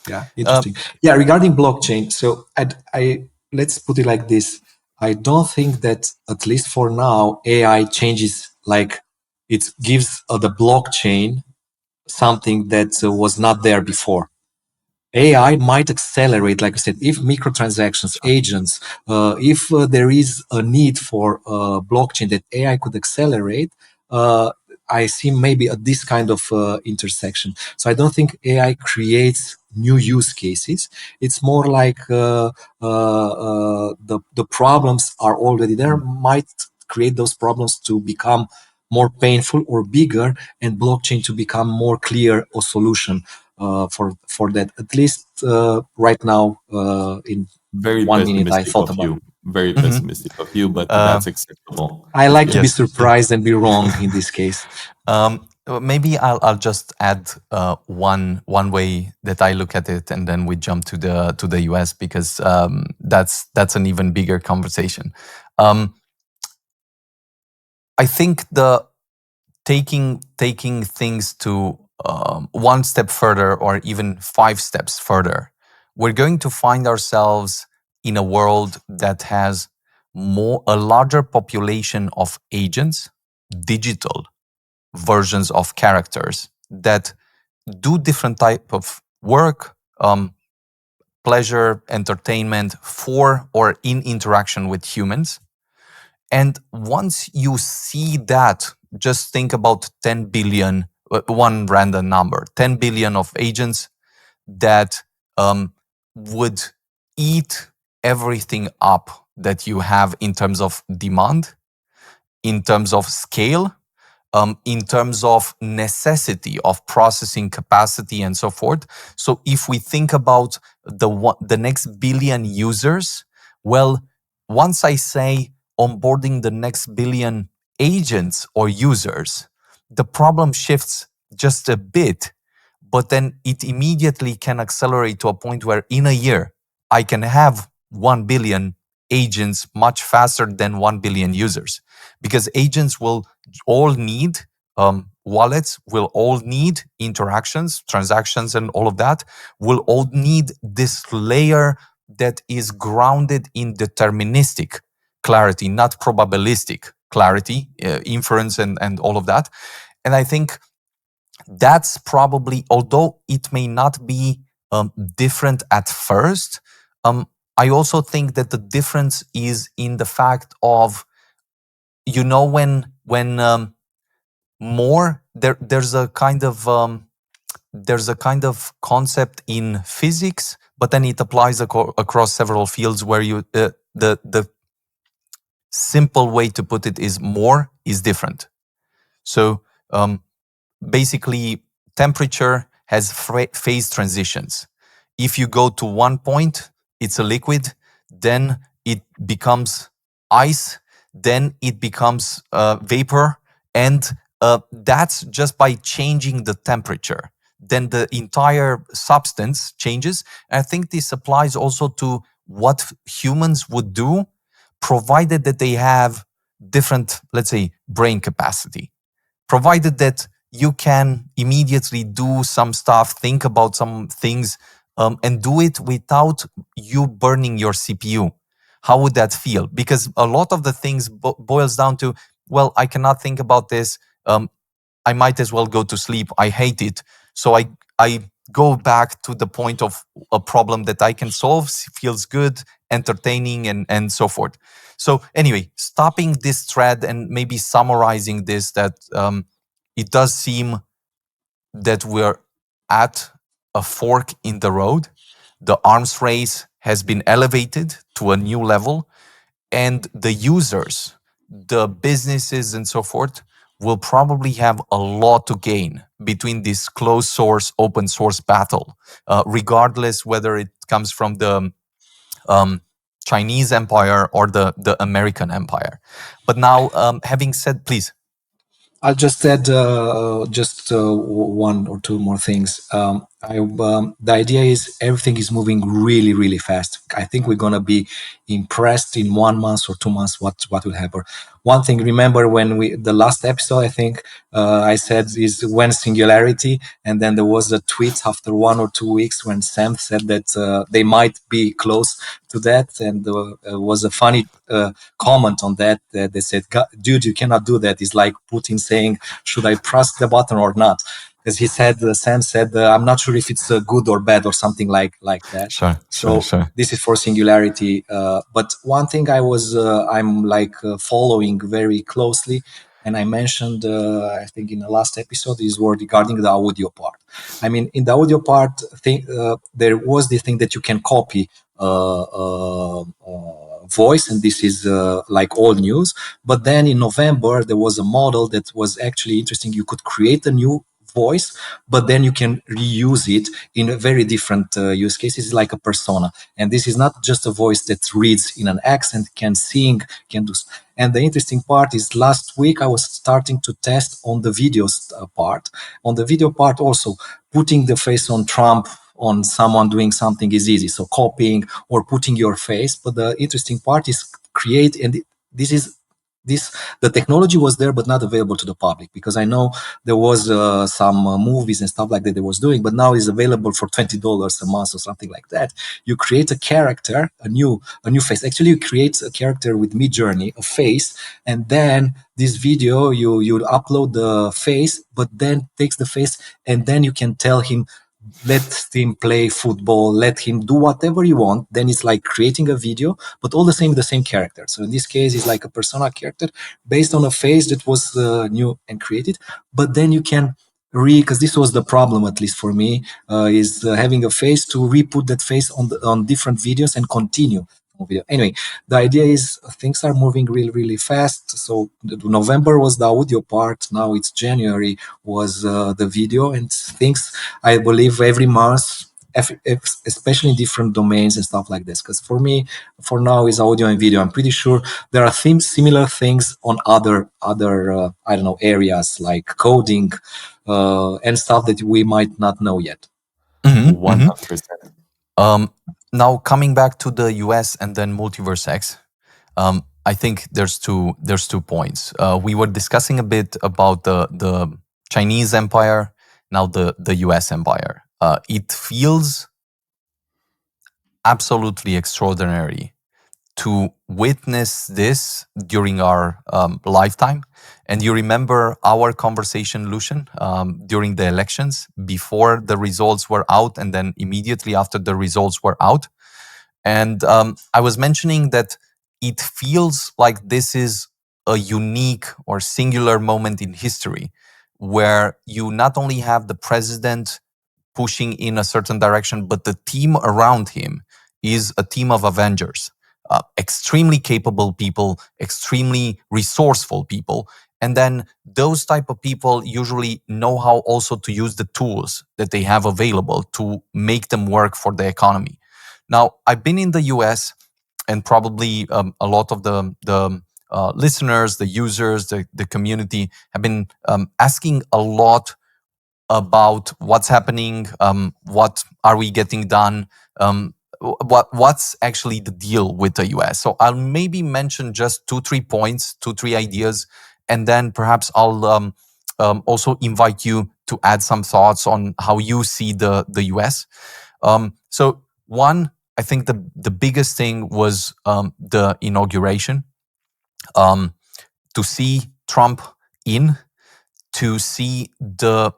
Yeah, interesting. Yeah, regarding blockchain. So I let's put it like this. I don't think that, at least for now, AI changes, like it gives the blockchain something that was not there before. AI might accelerate, like I said, if microtransactions, agents, if there is a need for blockchain that AI could accelerate, I see maybe this kind of intersection. So I don't think AI creates new use cases. It's more like the problems are already there, might create those problems to become more painful or bigger, and blockchain to become more clear or solution for that. At least right now, in Very 1 minute, I pessimistic thought of about it. you. Very pessimistic of you, but that's acceptable. I like to be Yes. surprised and be wrong in this case. Maybe I'll just add one way that I look at it, and then we jump to the US, because that's an even bigger conversation. I think the taking things to one step further, or even 5 steps further, we're going to find ourselves in a world that has a larger population of agents, digital versions of characters that do different type of work, pleasure, entertainment, for or in interaction with humans. And once you see that, just think about 10 billion, one random number, 10 billion of agents that would eat everything up that you have in terms of demand, in terms of scale, in terms of necessity of processing capacity, and so forth. So if we think about the next billion users, well, once I say onboarding the next billion agents or users, the problem shifts just a bit, but then it immediately can accelerate to a point where in a year I can have 1 billion agents much faster than 1 billion users, because agents will all need wallets, will all need interactions, transactions, and all of that, will all need this layer that is grounded in deterministic clarity, not probabilistic clarity, inference, and all of that. And I think that's probably, although it may not be different at first, I also think that the difference is in the fact of, when more there's a kind of concept in physics, but then it applies across several fields, where the simple way to put it is more is different. So basically, temperature has phase transitions. If you go to one point, it's a liquid, then it becomes ice, then it becomes vapor, and that's just by changing the temperature. Then the entire substance changes. And I think this applies also to what humans would do, provided that they have different, let's say, brain capacity. Provided that you can immediately do some stuff, think about some things, and do it without you burning your CPU. How would that feel? Because a lot of the things boils down to, well, I cannot think about this. I might as well go to sleep. I hate it. So I go back to the point of a problem that I can solve, feels good, entertaining, and so forth. So anyway, stopping this thread and maybe summarizing this, that it does seem that we're at a fork in the road. The arms race has been elevated to a new level, and the users, the businesses, and so forth will probably have a lot to gain between this closed source, open source battle, regardless whether it comes from the Chinese empire or the American empire. But now, having said, please. I'll just add one or two more things. The idea is everything is moving really, really fast. I think we're gonna be impressed in 1 month or 2 months what will happen. One thing, remember when the last episode, I think I said is when singularity, and then there was a tweet after 1 or 2 weeks when Sam said that they might be close to that, and was a funny comment on that. They said, "Dude, you cannot do that." It's like Putin saying, "Should I press the button or not?" Because he said, Sam said, "I'm not sure if it's good or bad," or something like that. Sure. This is for singularity. But one thing I'm following very closely And I mentioned, I think in the last episode, is word regarding the audio part. I mean, in the audio part, there was the thing that you can copy voice, and this is like all news. But then in November, there was a model that was actually interesting. You could create a new voice, but then you can reuse it in a very different use cases, like a persona. And this is not just a voice that reads in an accent, can sing, can do. And the interesting part is last week I was starting to test on the videos part. On the video part also, putting the face on Trump, on someone doing something is easy. So copying or putting your face. But the interesting part is create, and this is the technology was there but not available to the public, because I know there was some movies and stuff like that they was doing, but now is available for $20 a month or something like that. You create a character, a new face. Actually, you create a character with Midjourney, a face, and then this video you upload the face, but then takes the face, and then you can tell him, let him play football, let him do whatever you want. Then it's like creating a video, but all the same character. So in this case, it's like a persona character based on a face that was new and created. But then you can because this was the problem, at least for me, is having a face to re-put that face on different videos and continue. Video. Anyway, the idea is things are moving really fast. So November was the audio part. Now it's January was the video, and things, I believe, every month, especially in different domains and stuff like this. Because for me, for now, is audio and video. I'm pretty sure there are similar things on other I don't know, areas like coding and stuff that we might not know yet. 100%. Now coming back to the US and then MultiversX, I think there's two points. We were discussing a bit about the Chinese empire, now the US empire. It feels absolutely extraordinary to witness this during our lifetime. And you remember our conversation, Lucian, during the elections, before the results were out and then immediately after the results were out. And I was mentioning that it feels like this is a unique or singular moment in history where you not only have the president pushing in a certain direction, but the team around him is a team of Avengers, extremely capable people, extremely resourceful people. And then those type of people usually know how also to use the tools that they have available to make them work for the economy. Now, I've been in the US, and probably a lot of the listeners, the users, the community have been asking a lot about what's happening, what are we getting done, what's actually the deal with the US. So I'll maybe mention just 2-3 points, 2-3 ideas, and then perhaps I'll also invite you to add some thoughts on how you see the US. So one, I think the biggest thing was the inauguration. To see Trump in, to see the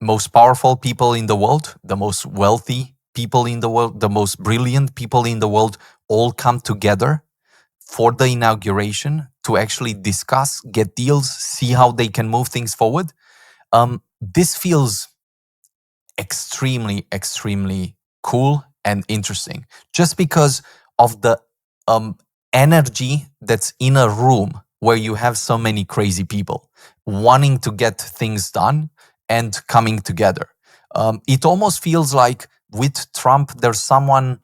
most powerful people in the world, the most wealthy people in the world, the most brilliant people in the world all come together for the inauguration to actually discuss, get deals, see how they can move things forward. This feels extremely, extremely cool and interesting just because of the energy that's in a room where you have so many crazy people wanting to get things done and coming together. It almost feels like with Trump, there's someone,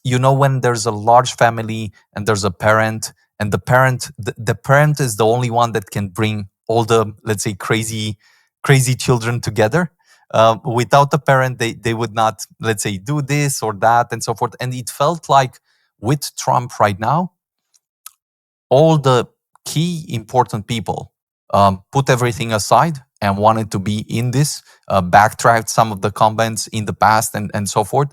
you know, when there's a large family and there's a parent, and the parent is the only one that can bring all the, let's say, crazy children together. Without the parent, they would not, let's say, do this or that and so forth. And it felt like with Trump right now, all the key important people put everything aside and wanted to be in this, backtracked some of the comments in the past and so forth,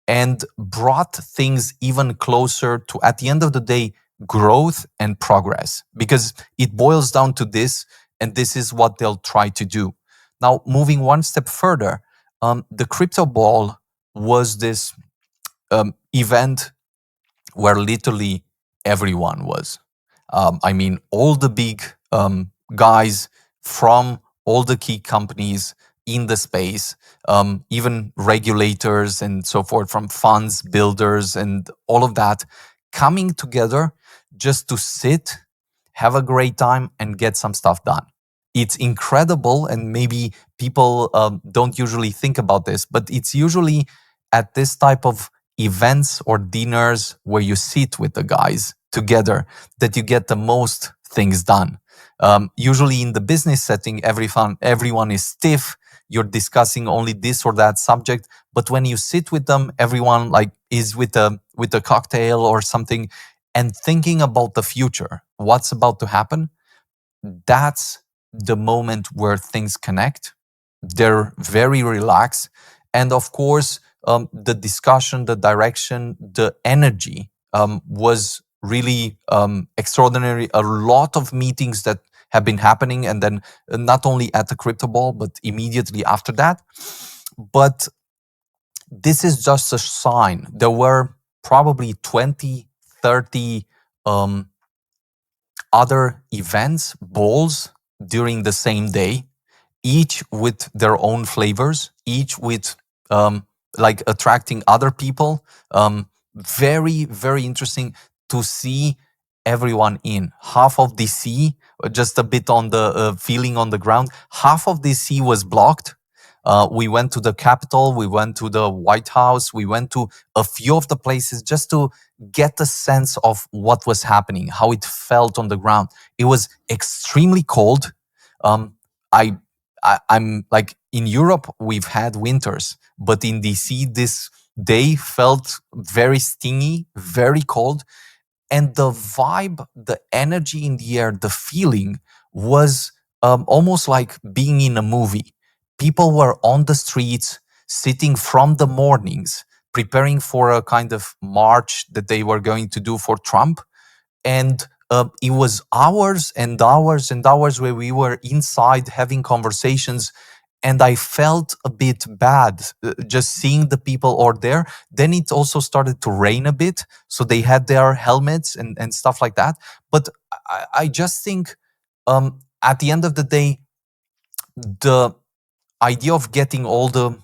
and brought things even closer to, at the end of the day, growth and progress, because it boils down to this, and this is what they'll try to do. Now, moving one step further, the Crypto Ball was this event where literally everyone was. I mean, all the big guys from all the key companies in the space, even regulators and so forth, from funds, builders, and all of that, coming together just to sit, have a great time, and get some stuff done. It's incredible, and maybe people don't usually think about this, but it's usually at this type of events or dinners where you sit with the guys together that you get the most things done. Usually in the business setting, everyone is stiff. You're discussing only this or that subject, but when you sit with them, everyone like is with a cocktail or something and thinking about the future, what's about to happen. That's the moment where things connect. They're very relaxed, and of course, the discussion, the direction, the energy was really extraordinary. A lot of meetings that have been happening, and then not only at the crypto ball, but immediately after that. But this is just a sign. There were probably 20, 30 other events, balls during the same day, each with their own flavors, each with like attracting other people. Very, very interesting to see everyone in. Half of DC, just a bit on the feeling on the ground, half of DC was blocked. We went to the Capitol, we went to the White House, we went to a few of the places just to get a sense of what was happening, how it felt on the ground. It was extremely cold. I'm like, in Europe, we've had winters, but in DC, this day felt very stingy, very cold. And the vibe, the energy in the air, the feeling was almost like being in a movie. People were on the streets, sitting from the mornings, preparing for a kind of march that they were going to do for Trump. And it was hours and hours and hours where we were inside having conversations. And I felt a bit bad just seeing the people over there. Then it also started to rain a bit. So they had their helmets and stuff like that. But I just think at the end of the day, the idea of getting all the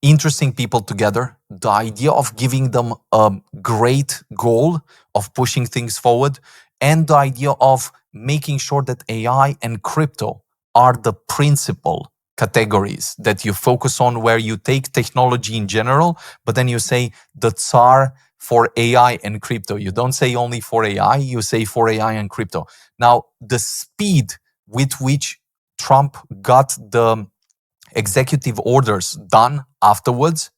interesting people together, the idea of giving them a great goal of pushing things forward, and the idea of making sure that AI and crypto are the principal categories that you focus on, where you take technology in general, but then you say the Tsar for AI and crypto. You don't say only for AI, you say for AI and crypto. Now, the speed with which Trump got the executive orders done afterwards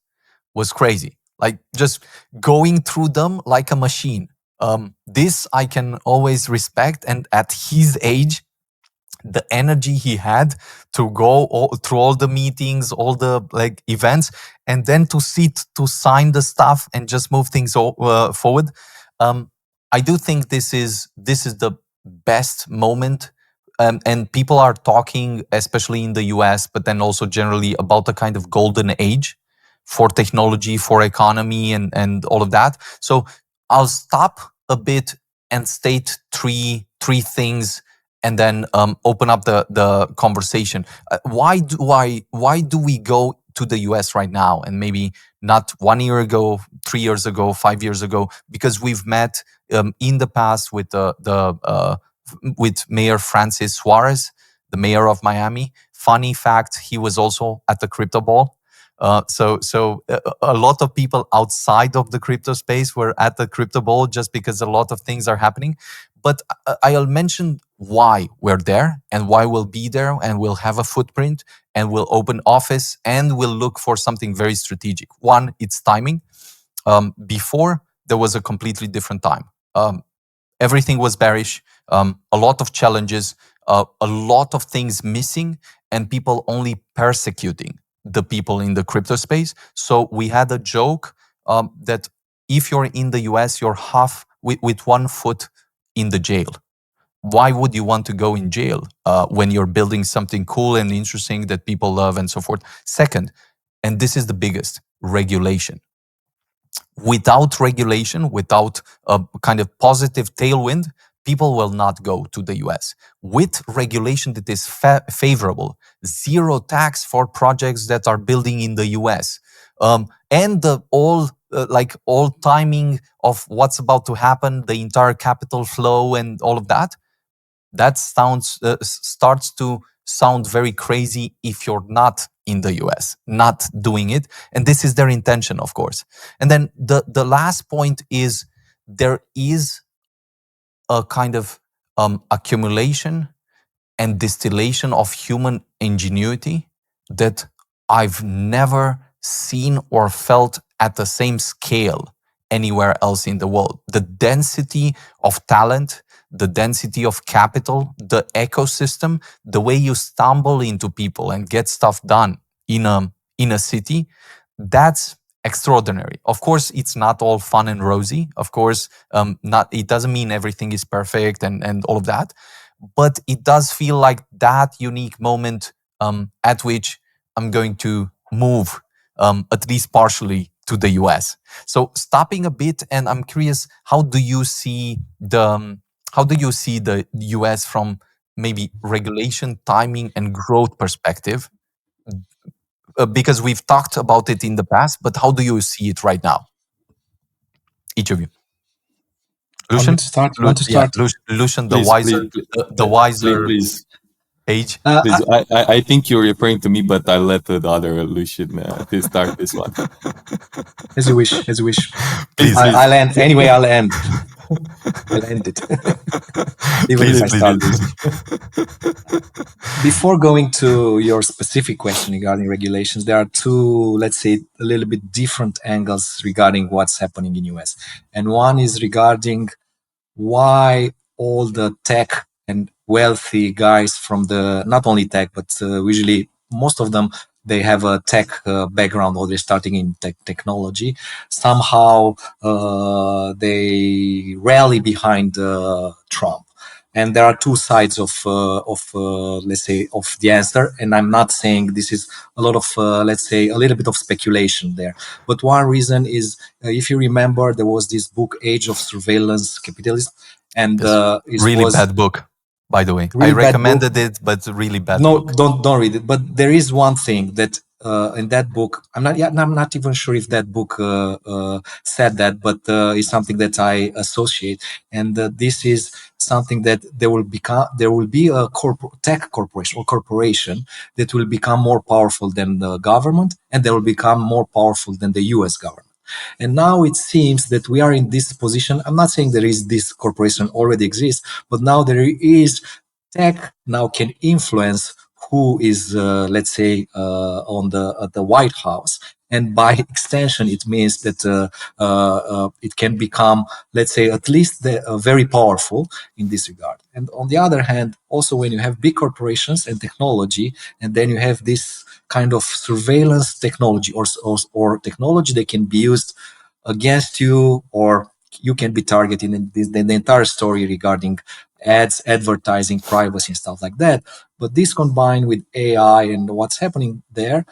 was crazy. Like, just going through them like a machine. This I can always respect. And at his age, the energy he had to go through all the meetings, all the like events, and then to sit to sign the stuff and just move things forward. I do think this is the best moment. And people are talking, especially in the US, but then also generally, about the kind of golden age for technology, for economy, and all of that. So I'll stop a bit and state three things, and then open up the conversation. Why do we go to the US right now, and maybe not 1 year ago, 3 years ago, 5 years ago? Because we've met in the past with with Mayor Francis Suarez, the mayor of Miami. Funny fact, he was also at the crypto ball. So a lot of people outside of the crypto space were at the crypto ball, just because a lot of things are happening. But I'll mention why we're there and why we'll be there, and we'll have a footprint, and we'll open office, and we'll look for something very strategic. One, it's timing. Before, there was a completely different time. Everything was bearish, a lot of challenges, a lot of things missing, and people only persecuting the people in the crypto space. So we had a joke that if you're in the US, you're half with 1 foot in the jail. Why would you want to go in jail when you're building something cool and interesting that people love and so forth? Second, and this is the biggest, regulation. Without regulation, without a kind of positive tailwind, people will not go to the US. With regulation that is favorable, zero tax for projects that are building in the US, and the all timing of what's about to happen, the entire capital flow and all of that, that starts to sound very crazy if you're not in the US, not doing it. And this is their intention, of course. And then the last point is there is a kind of accumulation and distillation of human ingenuity that I've never seen or felt at the same scale anywhere else in the world. The density of talent, the density of capital, the ecosystem, the way you stumble into people and get stuff done in a city, that's extraordinary. Of course, it's not all fun and rosy. Of course, it doesn't mean everything is perfect and all of that. But it does feel like that unique moment at which I'm going to move, at least partially, to the US. So stopping a bit, and I'm curious, how do you see the US from maybe regulation, timing, and growth perspective? Because we've talked about it in the past, but how do you see it right now? Each of you. Lucian? You want to start? Yeah, Lucian, the please, wiser please. age. Please, I think you're referring to me, but I'll let the other Lucian to start this one. As you wish, as you wish. Please. I'll end. Anyway, I'll end. I'll end it. Even if I start this. Before going to your specific question regarding regulations, there are two, let's say, a little bit different angles regarding what's happening in US. And one is regarding why all the tech and wealthy guys from the, not only tech, but usually most of them, they have a tech background or they're starting in technology. Somehow they rally behind Trump. And there are two sides of let's say, of the answer. And I'm not saying this is a lot of, let's say, a little bit of speculation there. But one reason is, if you remember, there was this book, Age of Surveillance Capitalism. And it really was bad book, by the way. Really I recommended it, but really bad book. Don't read it. But there is one thing that in that book, I'm not even sure if that book said that, but it's something that I associate. And this is something that there will be a tech corporation or corporation that will become more powerful than the government, and they will become more powerful than the US government. And now it seems that we are in this position. I'm not saying there is this corporation already exists, but now there is tech now can influence who is, let's say, on the White House. And by extension, it means that it can become, let's say, at least very powerful in this regard. And on the other hand, also when you have big corporations and technology, and then you have this kind of surveillance technology or technology that can be used against you, or you can be targeted in the entire story regarding ads, advertising, privacy, and stuff like that. But this combined with AI and what's happening there,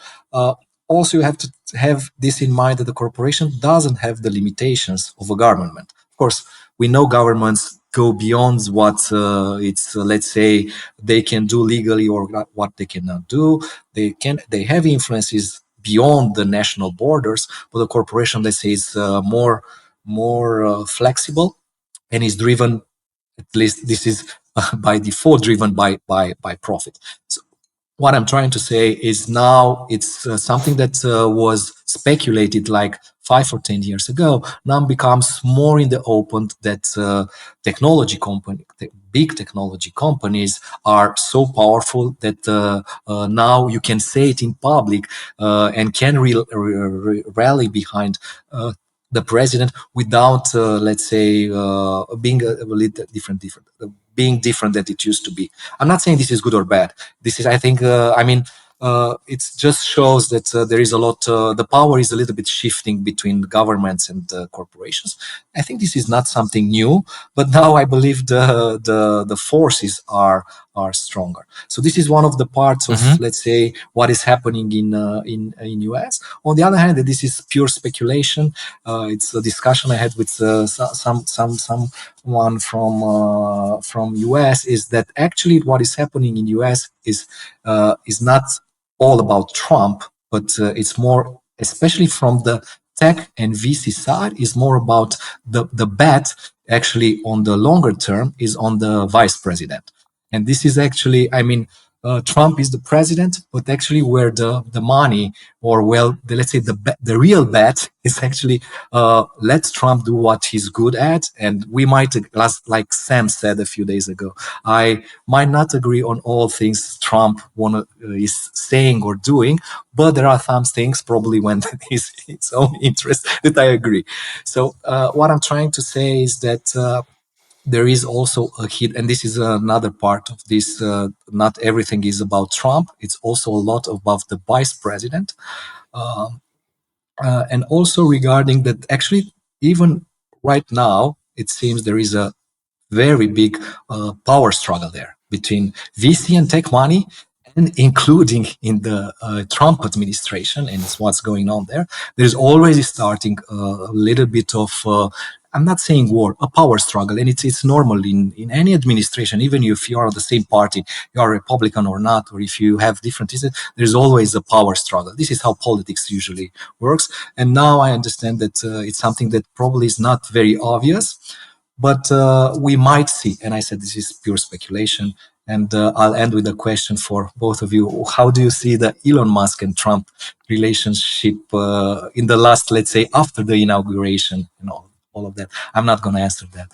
also you have to have this in mind that the corporation doesn't have the limitations of a government. Of course, we know governments go beyond what let's say, they can do legally or what they cannot do. They have influences beyond the national borders, but the corporation, let's say, is more flexible and is driven, at least this is by default, driven by profit. So what I'm trying to say is now it's something that was speculated like 5 or 10 years ago, now becomes more in the open, that big technology companies are so powerful that now you can say it in public and can rally behind the president without, let's say, being a little different than it used to be. I'm not saying this is good or bad. This is, I think, I mean, it just shows that there is a lot, the power is a little bit shifting between governments and corporations. I think this is not something new, but now I believe the forces are stronger. So this is one of the parts of, let's say, what is happening in US. On the other hand, this is pure speculation. It's a discussion I had with someone from US. Is that actually what is happening in US is not all about Trump, but it's more, especially from the tech and VC side, is more about the bet actually on the longer term is on the vice president. And this is actually, I mean, Trump is the president, but actually where the money, or let's say the real bet is actually let Trump do what he's good at, and we might, like Sam said a few days ago, I might not agree on all things Trump is saying or doing, but there are some things probably when his own interest that I agree. So what I'm trying to say is that there is also a hit, and this is another part of this. Not everything is about Trump. It's also a lot about the vice president. And also regarding that, actually, even right now, it seems there is a very big power struggle there between VC and tech money, and including in the Trump administration, and it's what's going on there. There's always starting a little bit of, I'm not saying war, a power struggle, and it's normal in any administration, even if you are on the same party, you are Republican or not, or if you have different reasons, there's always a power struggle. This is how politics usually works. And now I understand that it's something that probably is not very obvious, but we might see, and I said this is pure speculation, and I'll end with a question for both of you. How do you see the Elon Musk and Trump relationship in the last, let's say, after the inauguration and all of that? I'm not going to answer that.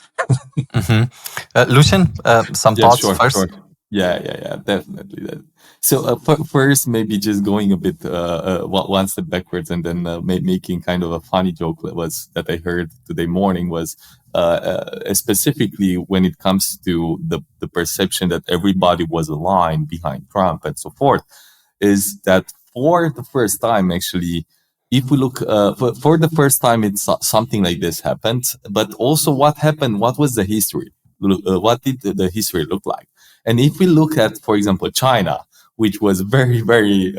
Lucian, some thoughts first? Sure. Yeah, definitely. So first, maybe just going a bit one step backwards, and then making kind of a funny joke that I heard today morning was specifically when it comes to the perception that everybody was aligned behind Trump and so forth, is that for the first time, actually, if we look for the first time, it's something like this happened. But also, what happened? What was the history? What did the history look like? And if we look at, for example, China, which was very, very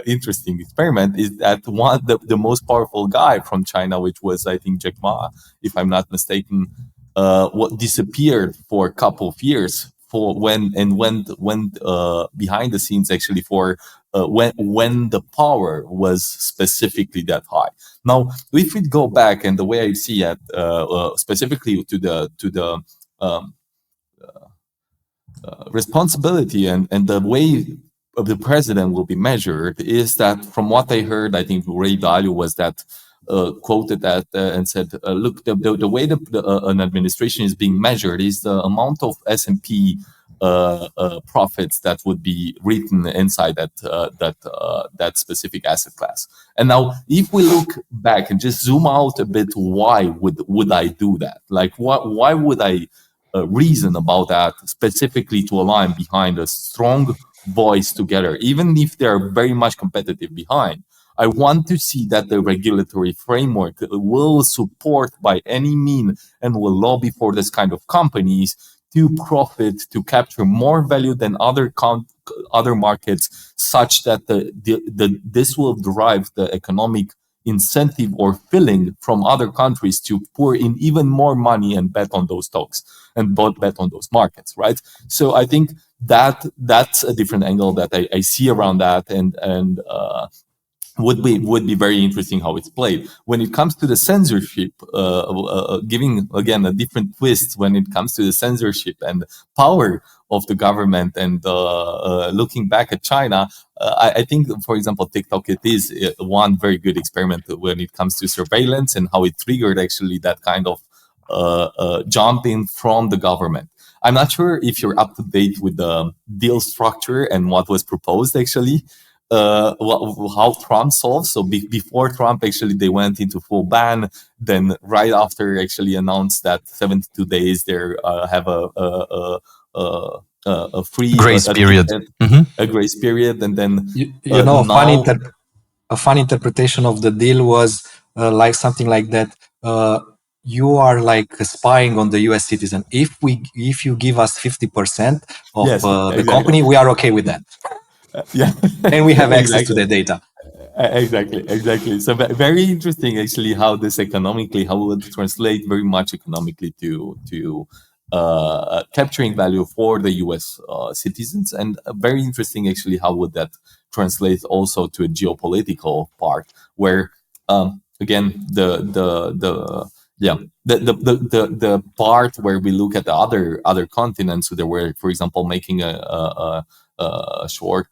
interesting experiment, is that the most powerful guy from China, which was, I think, Jack Ma, if I'm not mistaken, what disappeared for a couple of years went behind the scenes, actually, for when the power was specifically that high. Now, if we go back, and the way I see it, specifically to the responsibility and the way of the president will be measured, is that, from what I heard, I think Ray Dalio was that quoted that and said, look, the way an administration is being measured is the amount of S&P profits that would be written inside that specific asset class. And now, if we look back and just zoom out a bit, why would I do that? Like, why would I reason about that, specifically to align behind a strong voice together, even if they're very much competitive behind? I want to see that the regulatory framework will support by any means and will lobby for this kind of companies to profit, to capture more value than other markets, such that this will drive the economic incentive or filling from other countries to pour in even more money and bet on those stocks and bet on those markets, right? So I think that's a different angle that I see around that, and would be very interesting how it's played. When it comes to the censorship, giving again a different twist when it comes to the censorship and power of the government, and looking back at China, I think, for example, TikTok, it is one very good experiment when it comes to surveillance and how it triggered actually that kind of jumping from the government. I'm not sure if you're up to date with the deal structure and what was proposed actually. How Trump solved. So before Trump, actually, they went into full ban. Then right after, actually announced that 72 days, they have a a free grace a period. ticket, Mm-hmm. a grace period, and then A now. fun interpretation of the deal was like something like that. You are like spying on the U.S. citizen. If you give us 50% of Yes, the exactly. company, we are okay with that, Yeah, and we have access to exactly. the data. Exactly. So very interesting, actually, how this economically, how it would translate very much economically to capturing value for the U.S. Citizens, and very interesting, actually, how would that translate also to a geopolitical part, where again the part where we look at the other continents, so there were, for example, making a short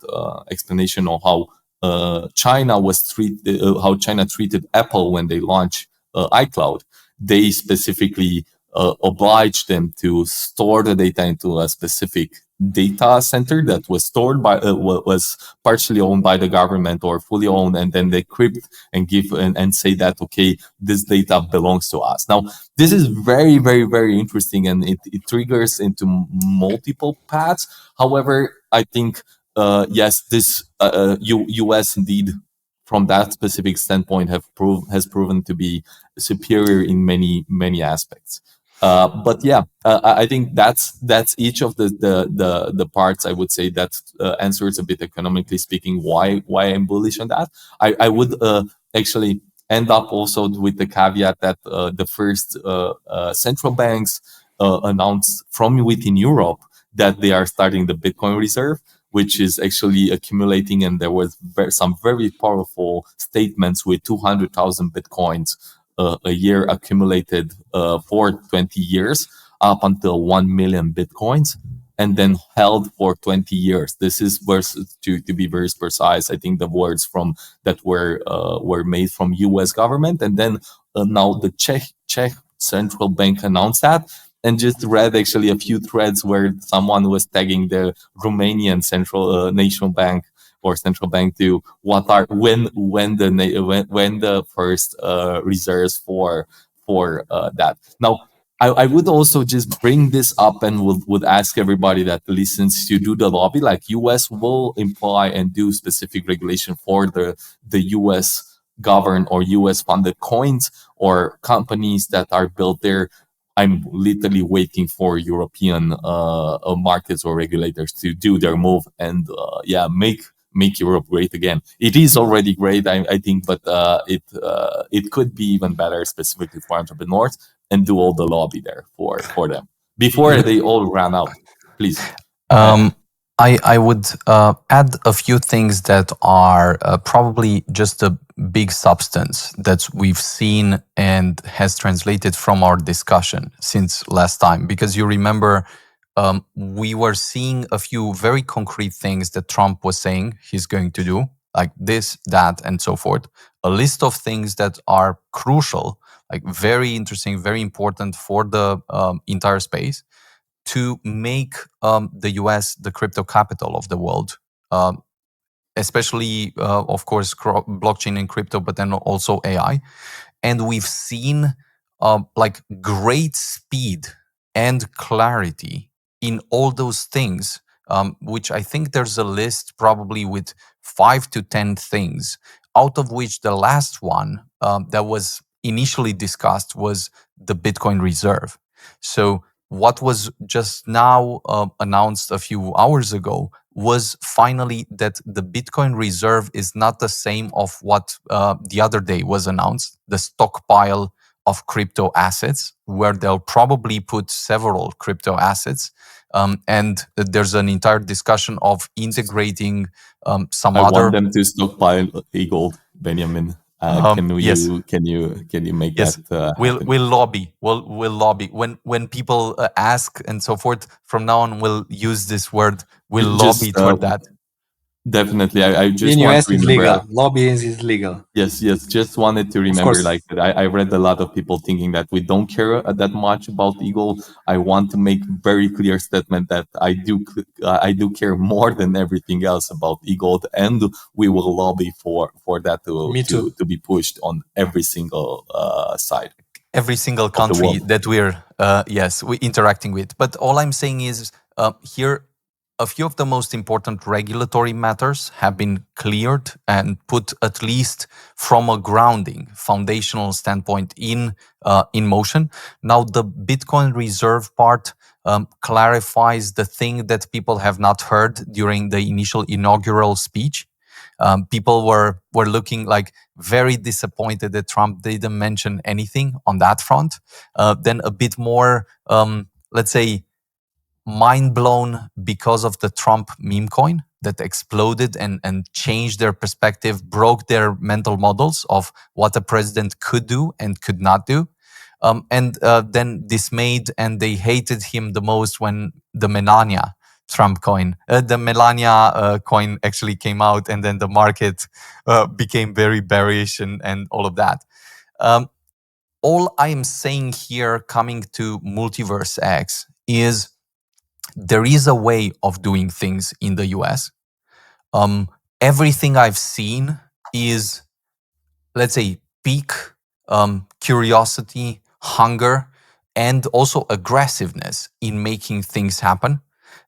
explanation of how how China treated Apple when they launched iCloud. They specifically obliged them to store the data into a specific data center that was stored by was partially owned by the government or fully owned, and then they crypt and give and say that, okay, this data belongs to us. Now, this is very, very, very interesting, and it triggers into multiple paths. However, I think yes, this U.S. indeed, from that specific standpoint, has proven to be superior in many aspects. But yeah, I think that's each of the parts, I would say, that answers a bit, economically speaking, why I'm bullish on that. I would actually end up also with the caveat that the first central banks announced from within Europe that they are starting the Bitcoin reserve, which is actually accumulating, and there was some very powerful statements with 200,000 Bitcoins a year accumulated for 20 years, up until 1 million Bitcoins, and then held for 20 years. This is versus, to be very precise, I think the words from that were made from U.S. government, and then now the Czech central bank announced that. And just read actually a few threads where someone was tagging the Romanian national bank or central bank to when the first reserves for that. Now, I would also just bring this up and would ask everybody that listens to do the lobby. Like, US will imply and do specific regulation for the US governed or US funded coins or companies that are built there. I'm literally waiting for European markets or regulators to do their move and make Europe great again. It is already great, I think, but it could be even better, specifically for entrepreneurs, and do all the lobby there for them before they all run out. Please. I would add a few things that are probably just a big substance that we've seen and has translated from our discussion since last time. Because you remember, we were seeing a few very concrete things that Trump was saying he's going to do, like this, that, and so forth. A list of things that are crucial, like very interesting, very important for the entire space, to make the US the crypto capital of the world, especially, of course, blockchain and crypto, but then also AI. And we've seen like great speed and clarity in all those things, which I think there's a list probably with 5 to 10 things, out of which the last one that was initially discussed was the Bitcoin reserve. So what was just now announced a few hours ago was finally that the Bitcoin reserve is not the same of what the other day was announced, the stockpile of crypto assets, where they'll probably put several crypto assets. And there's an entire discussion of integrating some I other... want them to stockpile e-gold, Beniamin. Yes. Can you make Yes, that happen? we'll lobby. We'll lobby when people ask and so forth. From now on, we'll use this word. We'll lobby for that. Definitely, I just In want US to is remember. legal. Lobbying is legal. Yes. Just wanted to remember, course. like, I read a lot of people thinking that we don't care that much about Eagle. I want to make very clear statement that I do care more than everything else about Eagle, and we will lobby for that to be pushed on every single side. Every single country that we're interacting with. But all I'm saying is here a few of the most important regulatory matters have been cleared and put, at least from a grounding, foundational standpoint, in motion. Now, the Bitcoin reserve part clarifies the thing that people have not heard during the initial inaugural speech. People were looking like very disappointed that Trump didn't mention anything on that front. Then a bit more, let's say, mind blown because of the Trump meme coin that exploded and changed their perspective, broke their mental models of what a president could do and could not do. And then dismayed, and they hated him the most when the Melania Trump coin, the Melania coin actually came out, and then the market became very bearish and all of that. All I am saying here, coming to MultiversX, is there is a way of doing things in the US. Everything I've seen is, let's say, peak curiosity, hunger, and also aggressiveness in making things happen.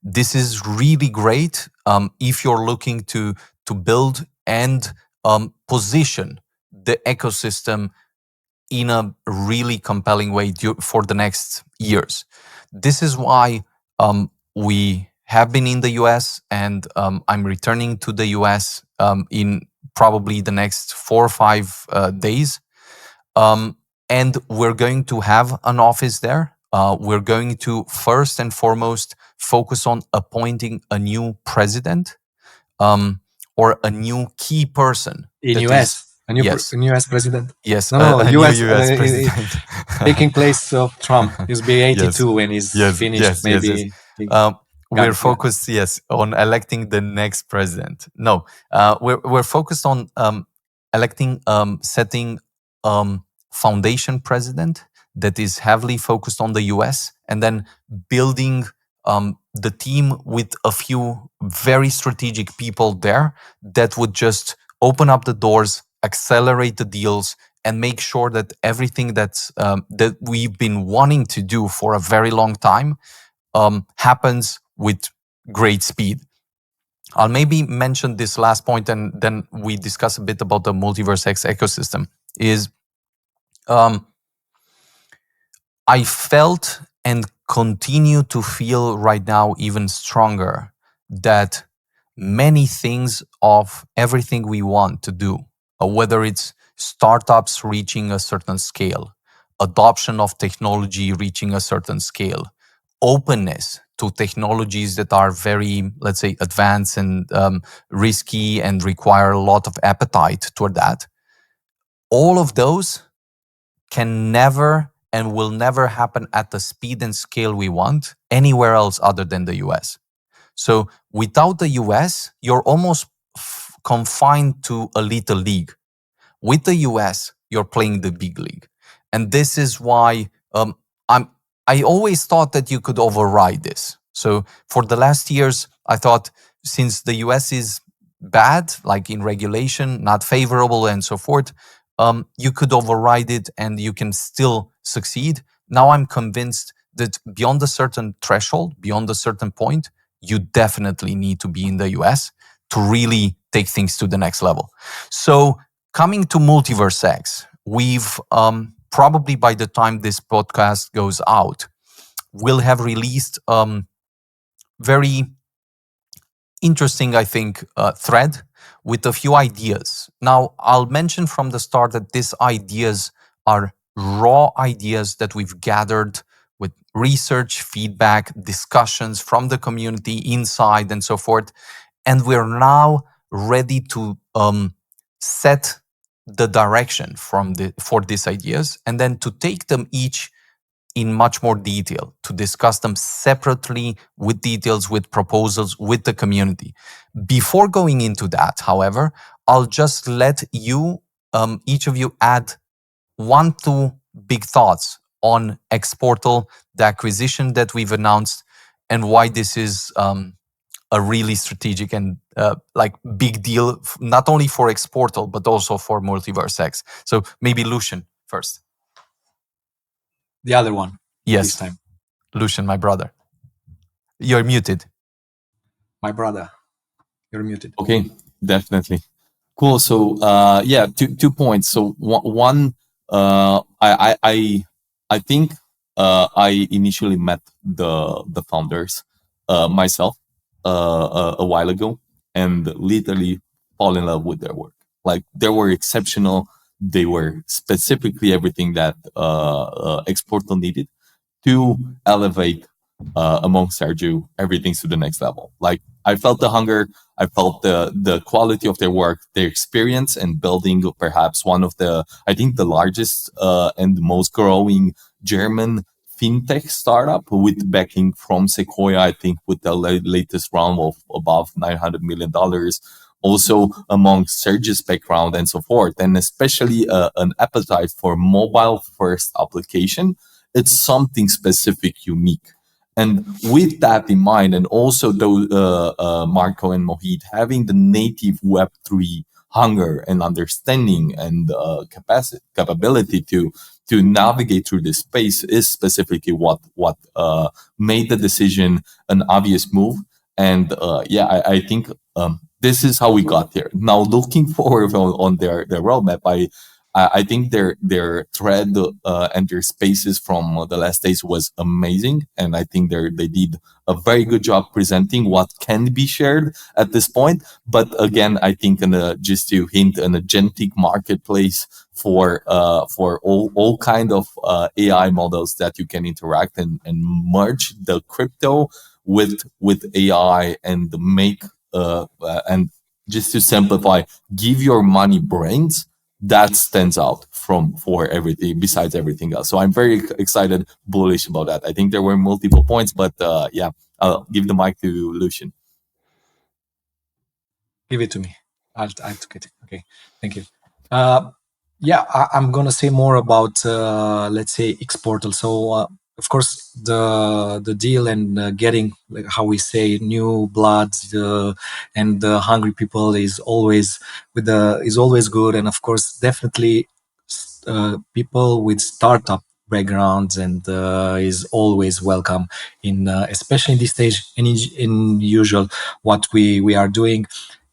This is really great if you're looking to build and position the ecosystem in a really compelling way for the next years. This is why we have been in the US, and I'm returning to the US in probably the next 4 or 5 days. And we're going to have an office there. We're going to first and foremost focus on appointing a new president or a new key person. In US, a new US president. Yes, no, a US, new US president. taking place of Trump. He'll be 82 when he's finished. Maybe we're focused, on electing the next president. No, we're focused on electing, setting foundation president that is heavily focused on the US, and then building the team with a few very strategic people there that would just open up the doors, accelerate the deals, and make sure that everything that we've been wanting to do for a very long time happens with great speed. I'll maybe mention this last point, and then we discuss a bit about the MultiversX ecosystem. Is I felt and continue to feel right now even stronger that many things of everything we want to do, whether it's startups reaching a certain scale, adoption of technology reaching a certain scale, openness to technologies that are very, let's say, advanced and risky and require a lot of appetite toward that, all of those can never and will never happen at the speed and scale we want anywhere else other than the US. So without the US, you're almost confined to a little league. With the US, you're playing the big league. And this is why I always thought that you could override this. So for the last years, I thought, since the US is bad, like in regulation, not favorable and so forth, you could override it and you can still succeed. Now I'm convinced that beyond a certain threshold, beyond a certain point, you definitely need to be in the US to really take things to the next level. So coming to MultiversX, we've probably by the time this podcast goes out, we'll have released very interesting, I think, thread with a few ideas. Now, I'll mention from the start that these ideas are raw ideas that we've gathered with research, feedback, discussions from the community inside and so forth. And we're now ready to set the direction for these ideas, and then to take them each in much more detail, to discuss them separately with details, with proposals, with the community. Before going into that, however, I'll just let you, each of you, add 1-2 big thoughts on xPortal, the acquisition that we've announced, and why this is a really strategic and big deal, not only for xPortal, but also for MultiversX. So maybe Lucian first. The other one. Yes. This time. Lucian, my brother. You're muted. My brother, you're muted. Okay, definitely. Cool. So yeah, two points. So one, I think I initially met the founders myself a while ago, and literally fall in love with their work. Like, they were exceptional. They were specifically everything that xPortal needed to elevate among Sergio everything to the next level. Like, I felt the hunger, I felt the quality of their work, their experience, and building perhaps one of the, I think, the largest and most growing German fintech startup with backing from Sequoia. I think with the latest round of above $900 million. Also among Sergio's background and so forth, and especially an appetite for mobile first application. It's something specific, unique. And with that in mind, and also those Marco and Mohit having the native Web3 hunger and understanding and capability to navigate through this space is specifically what made the decision an obvious move. And yeah, I think this is how we got here. Now, looking forward on their roadmap, I think their thread and their spaces from the last days was amazing, and I think they did a very good job presenting what can be shared at this point. But again, I think just to hint, an agentic marketplace for all kind of AI models that you can interact and merge the crypto with AI and make and just to simplify, give your money brains. That stands out for everything besides everything else. So I'm very excited, bullish about that. I think there were multiple points, but yeah, I'll give the mic to Lucian. Give it to me. I'll take it. Okay, thank you. Yeah, I'm gonna say more about let's say xPortal. So of course the deal and getting, like how we say, new blood and hungry people is always good, and of course definitely people with startup backgrounds and is always welcome in especially in this stage and in usual what we are doing.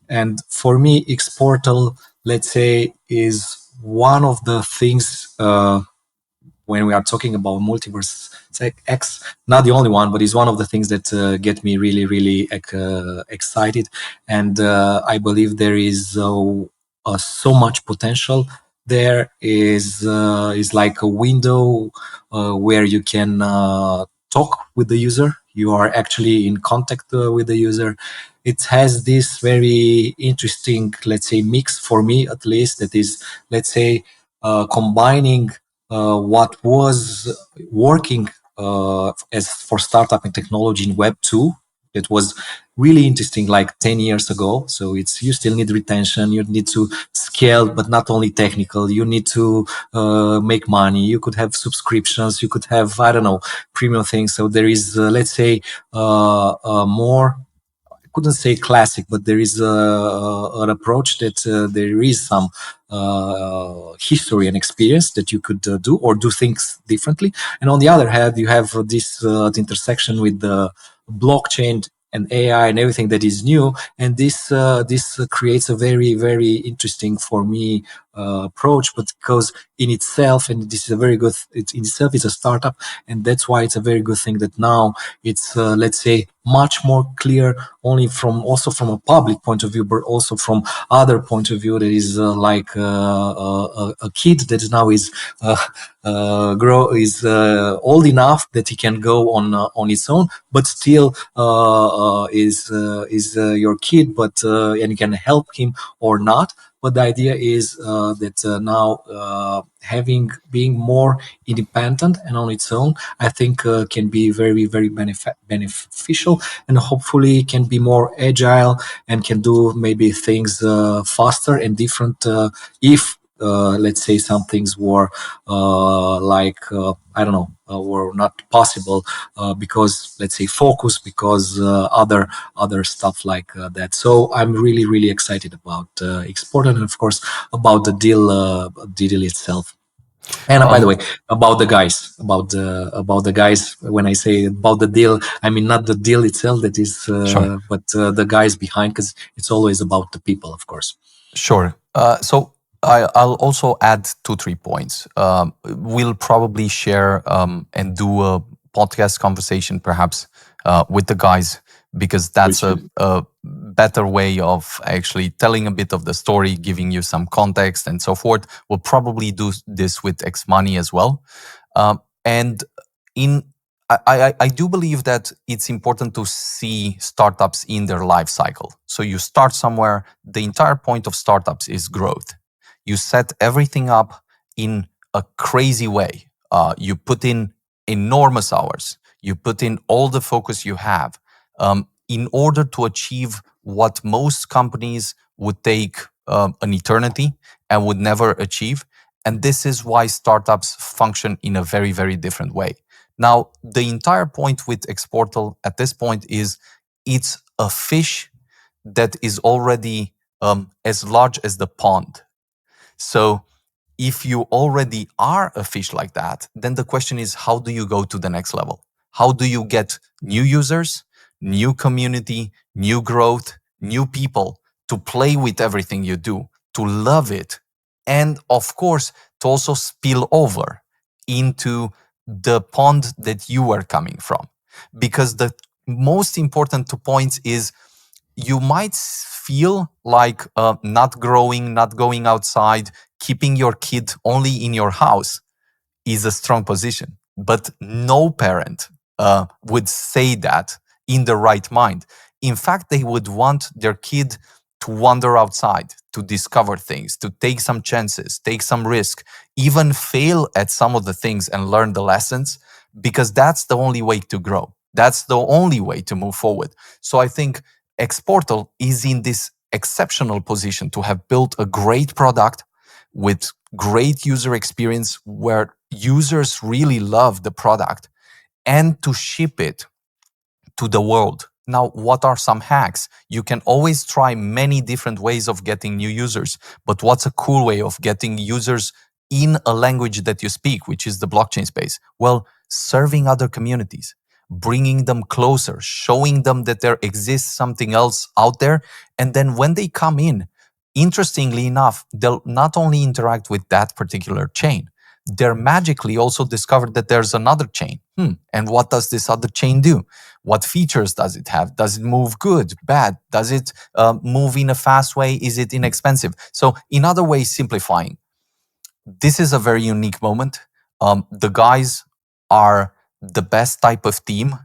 And for me, xPortal, let's say, is one of the things when we are talking about MultiversX, not the only one, but is one of the things that get me really, really excited. And I believe there is so much potential. There is like a window where you can talk with the user. You are actually in contact with the user. It has this very interesting, let's say, mix for me at least, that is, let's say, combining what was working as for startup and technology in Web 2. It was really interesting like 10 years ago. So you still need retention, you need to scale, but not only technical, you need to make money, you could have subscriptions, you could have, I don't know, premium things. So there is, let's say, more, I couldn't say classic, but there is an approach that there is some history and experience that you could do or do things differently. And on the other hand, you have this intersection with the blockchain and AI and everything that is new, and this creates a very, very interesting for me approach. But because in itself, and this is a very good, it in itself is a startup, and that's why it's a very good thing that now it's let's say much more clear, only from also from a public point of view, but also from other point of view. That is like a kid that now is old enough that he can go on its own, but still is your kid, but and you can help him or not. But the idea is that now being more independent and on its own, I think can be very, very beneficial, and hopefully can be more agile and can do maybe things faster and different if let's say some things were like I don't know, were not possible because, let's say, focus, because other stuff like that. So I'm really, really excited about xPortal, and of course about the deal itself. And by the way, about the guys, when I say about the deal, I mean not the deal itself, that is, Sure. but the guys behind, because it's always about the people, of course. Sure. So I'll also add 2-3 points. We'll probably share and do a podcast conversation perhaps with the guys, because that's a better way of actually telling a bit of the story, giving you some context and so forth. We'll probably do this with X Money as well. And in I do believe that it's important to see startups in their life cycle. So you start somewhere. The entire point of startups is growth. You set everything up in a crazy way. You put in enormous hours. You put in all the focus you have in order to achieve what most companies would take an eternity and would never achieve. And this is why startups function in a very, very different way. Now, the entire point with xPortal at this point is it's a fish that is already as large as the pond. So if you already are a fish like that, then the question is, how do you go to the next level? How do you get new users, new community, new growth, new people to play with everything you do, to love it, and of course, to also spill over into the pond that you are coming from? Because the most important point is, you might feel like not growing, not going outside, keeping your kid only in your house is a strong position. But no parent would say that in the right mind. In fact, they would want their kid to wander outside, to discover things, to take some chances, take some risk, even fail at some of the things and learn the lessons, because that's the only way to grow. That's the only way to move forward. So I think xPortal is in this exceptional position to have built a great product with great user experience where users really love the product, and to ship it to the world. Now, what are some hacks? You can always try many different ways of getting new users, but what's a cool way of getting users in a language that you speak, which is the blockchain space? Well, serving other communities, bringing them closer, showing them that there exists something else out there. And then when they come in, interestingly enough, they'll not only interact with that particular chain, they're magically also discovered that there's another chain. And what does this other chain do? What features does it have? Does it move good, bad? Does it move in a fast way? Is it inexpensive? So in other ways, simplifying, this is a very unique moment. The guys are the best type of team.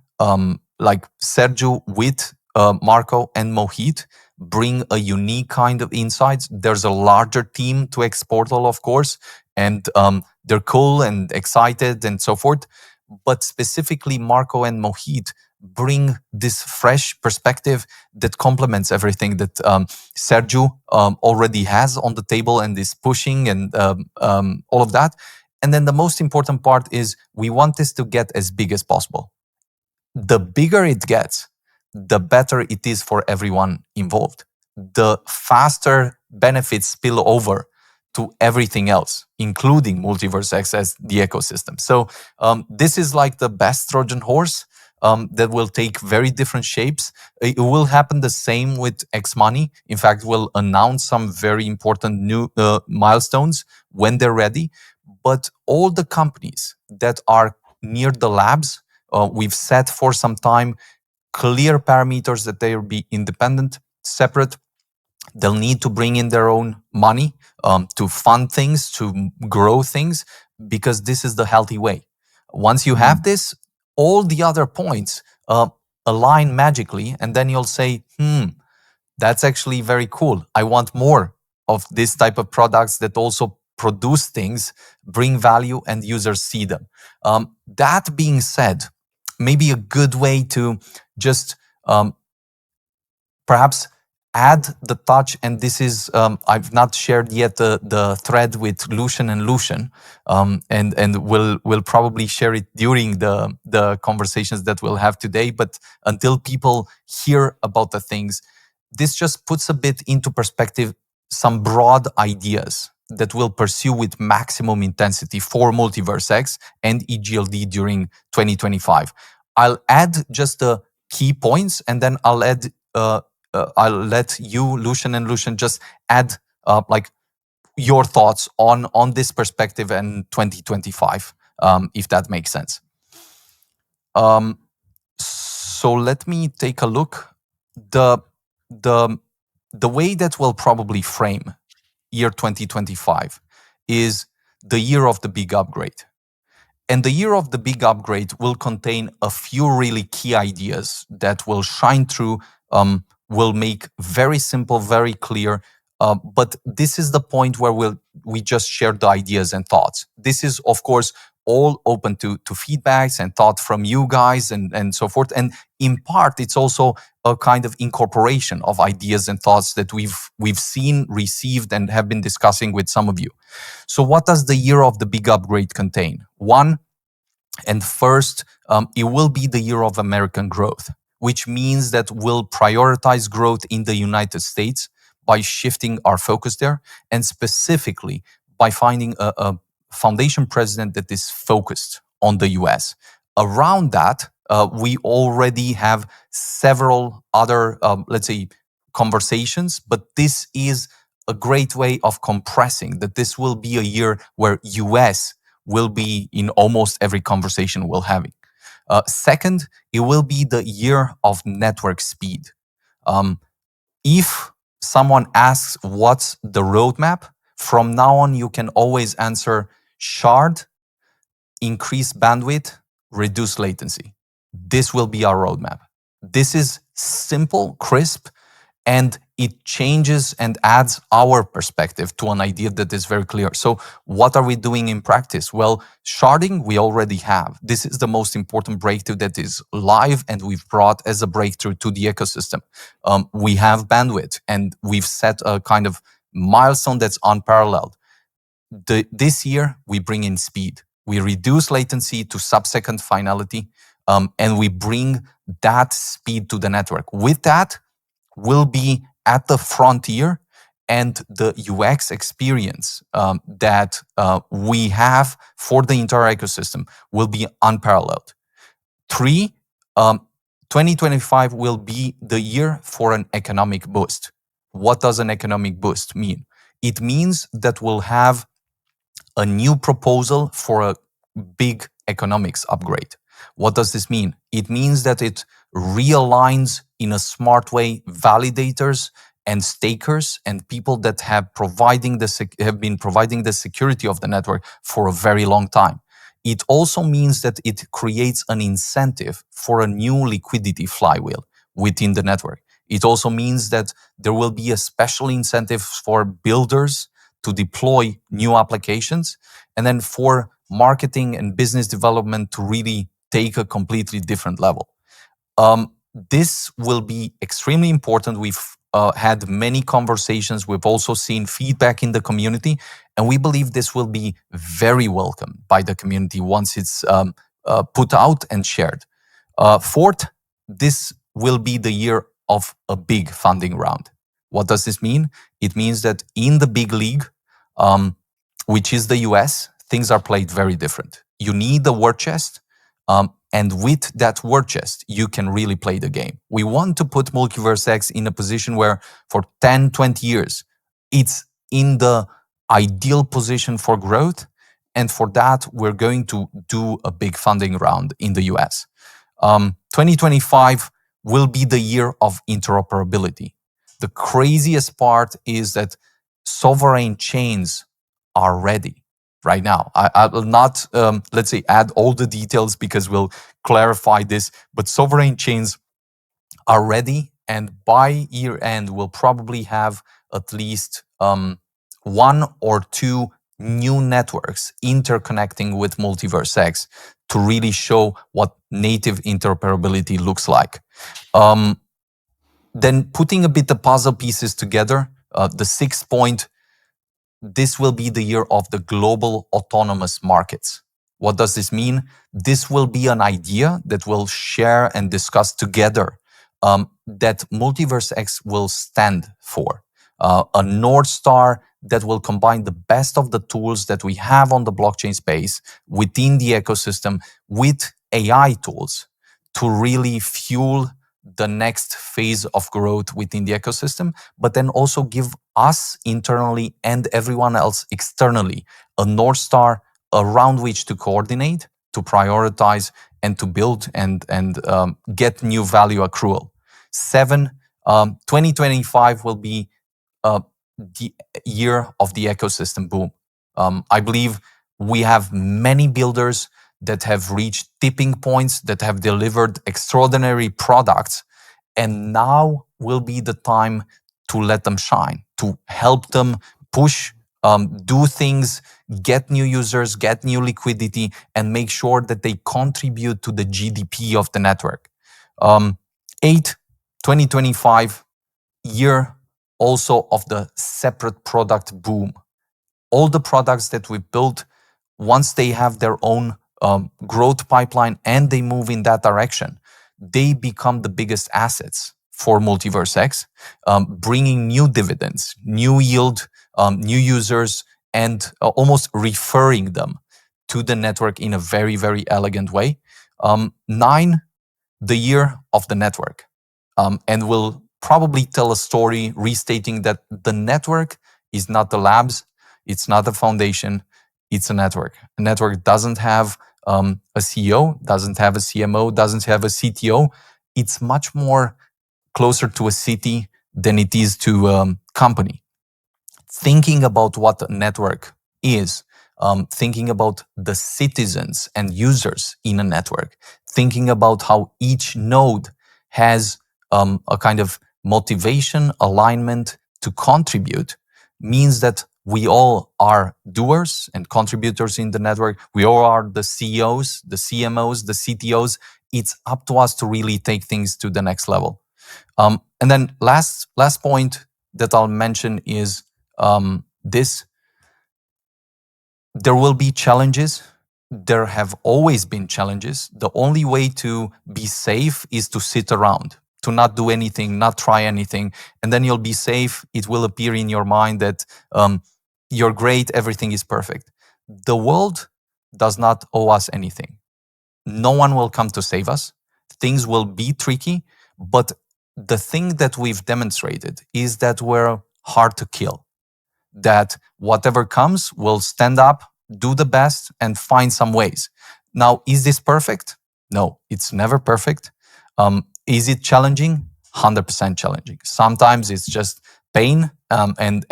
Like Sergio with Marco and Mohit bring a unique kind of insights. There's a larger team to xPortal, of course, and they're cool and excited and so forth. But specifically, Marco and Mohit bring this fresh perspective that complements everything that Sergio already has on the table and is pushing, and all of that. And then the most important part is, we want this to get as big as possible. The bigger it gets, the better it is for everyone involved. The faster benefits spill over to everything else, including MultiversX as the ecosystem. So this is like the best Trojan horse that will take very different shapes. It will happen the same with X Money. In fact, we'll announce some very important new milestones when they're ready. But all the companies that are near the labs, we've set for some time clear parameters that they'll be independent, separate. They'll need to bring in their own money to fund things, to grow things, because this is the healthy way. Once you have this, all the other points align magically, and then you'll say, that's actually very cool. I want more of this type of products that also produce things, bring value, and users see them. That being said, maybe a good way to just perhaps add the touch, and this is, I've not shared yet the thread with Lucian and Lucian, and we'll probably share it during the conversations that we'll have today. But until people hear about the things, this just puts a bit into perspective some broad ideas that we'll pursue with maximum intensity for MultiversX and EGLD during 2025. I'll add just the key points, and then I'll let you, Lucian and Lucian, just add like your thoughts on this perspective in 2025, if that makes sense. So let me take a look. The way that we'll probably frame year 2025 is the year of the big upgrade. And the year of the big upgrade will contain a few really key ideas that will shine through, will make very simple, very clear. But this is the point where we just share the ideas and thoughts. This is, of course, all open to feedbacks and thought from you guys and so forth. And in part, it's also a kind of incorporation of ideas and thoughts that we've seen, received, and have been discussing with some of you. So what does the year of the big upgrade contain? One, and first, it will be the year of American growth, which means that we'll prioritize growth in the United States by shifting our focus there, and specifically by finding a foundation president that is focused on the US. Around that, we already have several other, let's say, conversations, but this is a great way of compressing that this will be a year where US will be in almost every conversation we're having. Second, it will be the year of network speed. If someone asks what's the roadmap, from now on you can always answer shard, increase bandwidth, reduce latency. This will be our roadmap. This is simple, crisp, and it changes and adds our perspective to an idea that is very clear. So what are we doing in practice? Well, sharding we already have. This is the most important breakthrough that is live and we've brought as a breakthrough to the ecosystem. We have bandwidth and we've set a kind of milestone that's unparalleled. This year, we bring in speed. We reduce latency to sub-second finality, and we bring that speed to the network. With that, we'll be at the frontier, and the UX experience that we have for the entire ecosystem will be unparalleled. 3, 2025 will be the year for an economic boost. What does an economic boost mean? It means that we'll have a new proposal for a big economics upgrade. What does this mean? It means that it realigns in a smart way validators and stakers and people that have been providing the security of the network for a very long time. It also means that it creates an incentive for a new liquidity flywheel within the network. It also means that there will be a special incentive for builders to deploy new applications, and then for marketing and business development to really take a completely different level. This will be extremely important. We've had many conversations. We've also seen feedback in the community, and we believe this will be very welcome by the community once it's put out and shared. Fourth, this will be the year of a big funding round. What does this mean? It means that in the big league, which is the US, things are played very different. You need the war chest, and with that war chest, you can really play the game. We want to put MultiversX in a position where for 10, 20 years, it's in the ideal position for growth. And for that, we're going to do a big funding round in the US. 2025 will be the year of interoperability. The craziest part is that sovereign chains are ready right now. I will not, let's say, add all the details because we'll clarify this, but sovereign chains are ready. And by year end, we'll probably have at least 1 or 2 new networks interconnecting with MultiversX to really show what native interoperability looks like. Then putting a bit the puzzle pieces together, the 6th point, this will be the year of the global autonomous markets. What does this mean? This will be an idea that we'll share and discuss together, that MultiversX will stand for. A North Star that will combine the best of the tools that we have on the blockchain space within the ecosystem with AI tools to really fuel the next phase of growth within the ecosystem, but then also give us internally and everyone else externally a North Star around which to coordinate, to prioritize, and to build and get new value accrual. 2025 will be the year of the ecosystem boom. I believe we have many builders that have reached tipping points, that have delivered extraordinary products, and now will be the time to let them shine, to help them push, do things, get new users, get new liquidity, and make sure that they contribute to the GDP of the network. 2025 year also of the separate product boom. All the products that we built, once they have their own growth pipeline and they move in that direction, they become the biggest assets for MultiversX, bringing new dividends, new yield, new users, and almost referring them to the network in a very, very elegant way. 9, the year of the network. And we'll probably tell a story restating that the network is not the labs, it's not the foundation, it's a network. A network doesn't have a CEO, doesn't have a CMO, doesn't have a CTO. It's much more closer to a city than it is to a company. Thinking about what a network is, thinking about the citizens and users in a network, thinking about how each node has a kind of motivation, alignment to contribute, means that we all are doers and contributors in the network. We all are the CEOs, the CMOs, the CTOs. It's up to us to really take things to the next level. And then last point that I'll mention is this. There will be challenges. There have always been challenges. The only way to be safe is to sit around, to not do anything, not try anything, and then you'll be safe. It will appear in your mind that you're great, everything is perfect. The world does not owe us anything. No one will come to save us. Things will be tricky, but the thing that we've demonstrated is that we're hard to kill. That whatever comes, we'll stand up, do the best, and find some ways. Now, is this perfect? No, it's never perfect. Is it challenging? 100% challenging. Sometimes it's just pain, and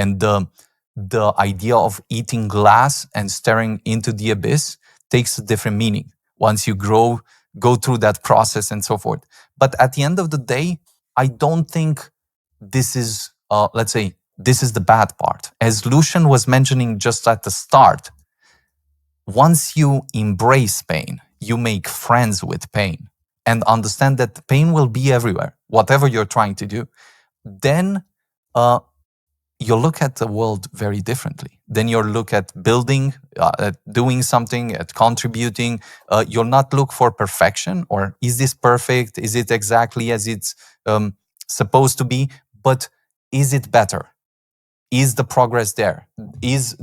the idea of eating glass and staring into the abyss takes a different meaning once you go through that process and so forth. But at the end of the day, I don't think this is, let's say, this is the bad part. As Lucian was mentioning just at the start, once you embrace pain, you make friends with pain and understand that pain will be everywhere, whatever you're trying to do, then you look at the world very differently. Then you look at building, at doing something, at contributing. You'll not look for perfection or is this perfect? Is it exactly as it's supposed to be? But is it better? Is the progress there?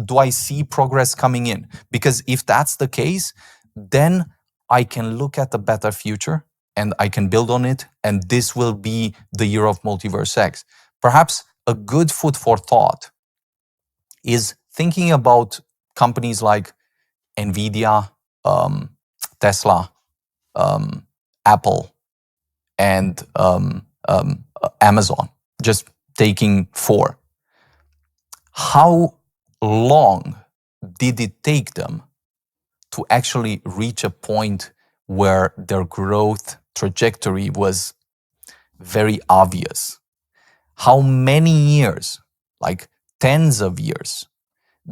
Do I see progress coming in? Because if that's the case, then I can look at a better future and I can build on it. And this will be the year of MultiversX. Perhaps a good food for thought is thinking about companies like NVIDIA, Tesla, Apple, and Amazon, just taking 4. How long did it take them to actually reach a point where their growth trajectory was very obvious? How many years, like tens of years,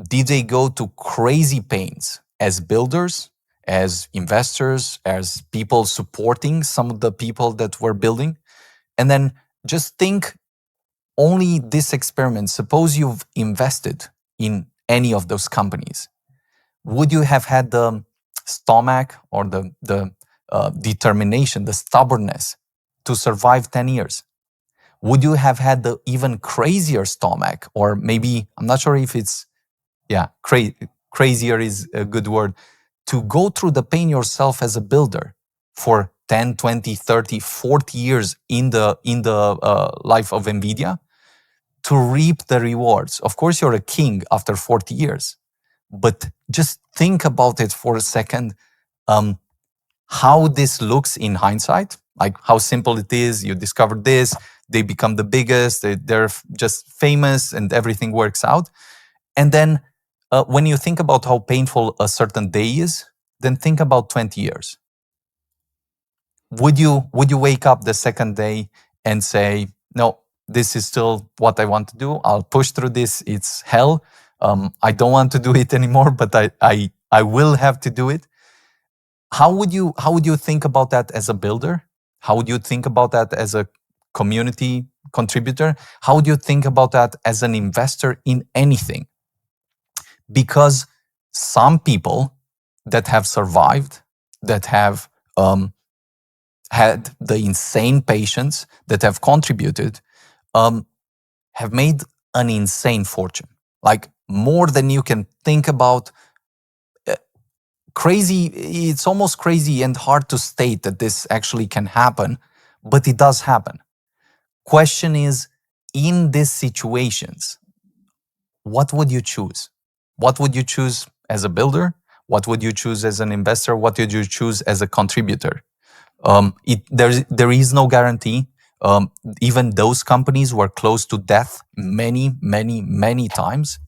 did they go to crazy pains as builders, as investors, as people supporting some of the people that were building? And then just think only this experiment. Suppose you've invested in any of those companies. Would you have had the stomach or the determination, the stubbornness to survive 10 years? would you have had the even crazier stomach? Or maybe, I'm not sure if it's, crazier is a good word, to go through the pain yourself as a builder for 10, 20, 30, 40 years in the life of NVIDIA to reap the rewards. Of course, you're a king after 40 years, but just think about it for a second. How this looks in hindsight, like how simple it is. You discovered this, they become the biggest, they're just famous and everything works out. And then when you think about how painful a certain day is, then think about 20 years. Would you wake up the second day and say, no, this is still what I want to do. I'll push through this. It's hell. I don't want to do it anymore, but I will have to do it. How would you think about that as a builder? How would you think about that as a community contributor? How would you think about that as an investor in anything? Because some people that have survived, that have had the insane patience, that have contributed, have made an insane fortune, like more than you can think about. Crazy, it's almost crazy and hard to state that this actually can happen, but it does happen. Question is, in these situations, what would you choose? What would you choose as a builder? What would you choose as an investor? What would you choose as a contributor? There is no guarantee. Even those companies were close to death many, many, many times.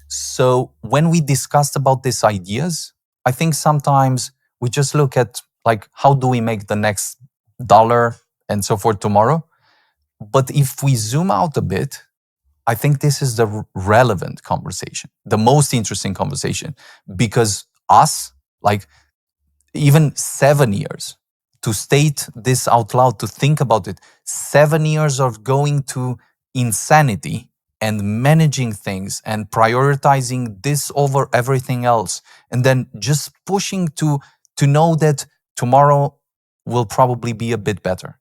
So when we discussed about these ideas, I think sometimes we just look at like, how do we make the next dollar and so forth tomorrow? But if we zoom out a bit, I think this is the relevant conversation, the most interesting conversation, because us, like even 7 years, to state this out loud, to think about it, 7 years of going to insanity and managing things and prioritizing this over everything else, and then just pushing to know that tomorrow will probably be a bit better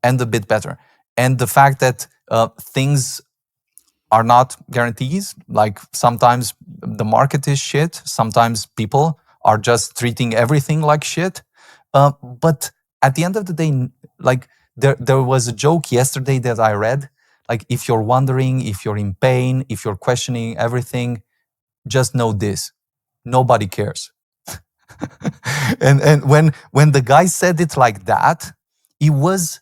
and a bit better. And the fact that things are not guarantees, like sometimes the market is shit, sometimes people are just treating everything like shit. But at the end of the day, like there was a joke yesterday that I read, like if you're wondering, if you're in pain, if you're questioning everything, just know this: nobody cares. and when the guy said it like that, it was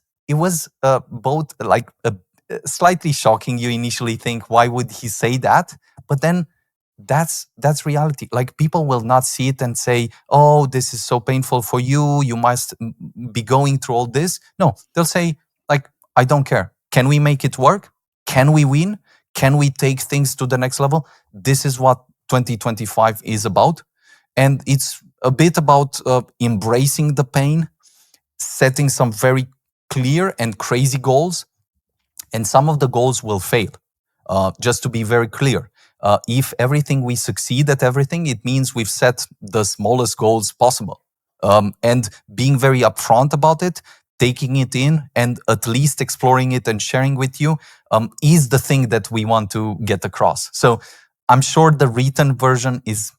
both like slightly shocking. You initially think, why would he say that? But then that's reality. Like people will not see it and say, oh, this is so painful for you, you must be going through all this. No, they'll say, like, I don't care. Can we make it work? Can we win? Can we take things to the next level? This is what 2025 is about. And it's a bit about embracing the pain, setting some very clear and crazy goals. And some of the goals will fail. Just to be very clear, if everything we succeed at everything, it means we've set the smallest goals possible. And being very upfront about it, taking it in and at least exploring it and sharing with you is the thing that we want to get across. So I'm sure the written version is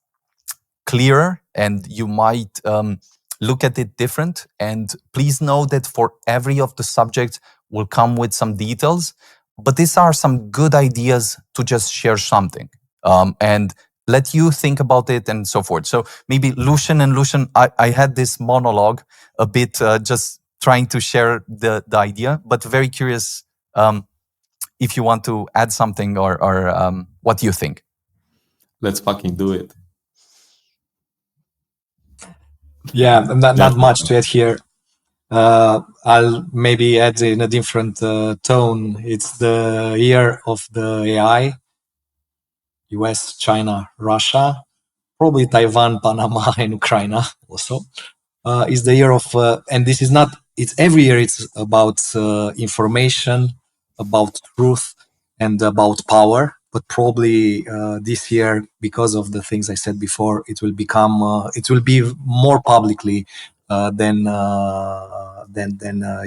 clearer and you might look at it different. And please know that for every of the subjects will come with some details, but these are some good ideas to just share something and let you think about it and so forth. So maybe Lucian, I had this monologue a bit, just trying to share the idea, but very curious if you want to add something or what do you think? Let's fucking do it. Yeah, not much to add here. I'll maybe add in a different tone. It's the year of the AI, US, China, Russia, probably Taiwan, Panama, and Ukraine also. Is the year of, and this is not, it's every year it's about information, about truth, and about power. But probably this year, because of the things I said before, it will become, it will be more publicly than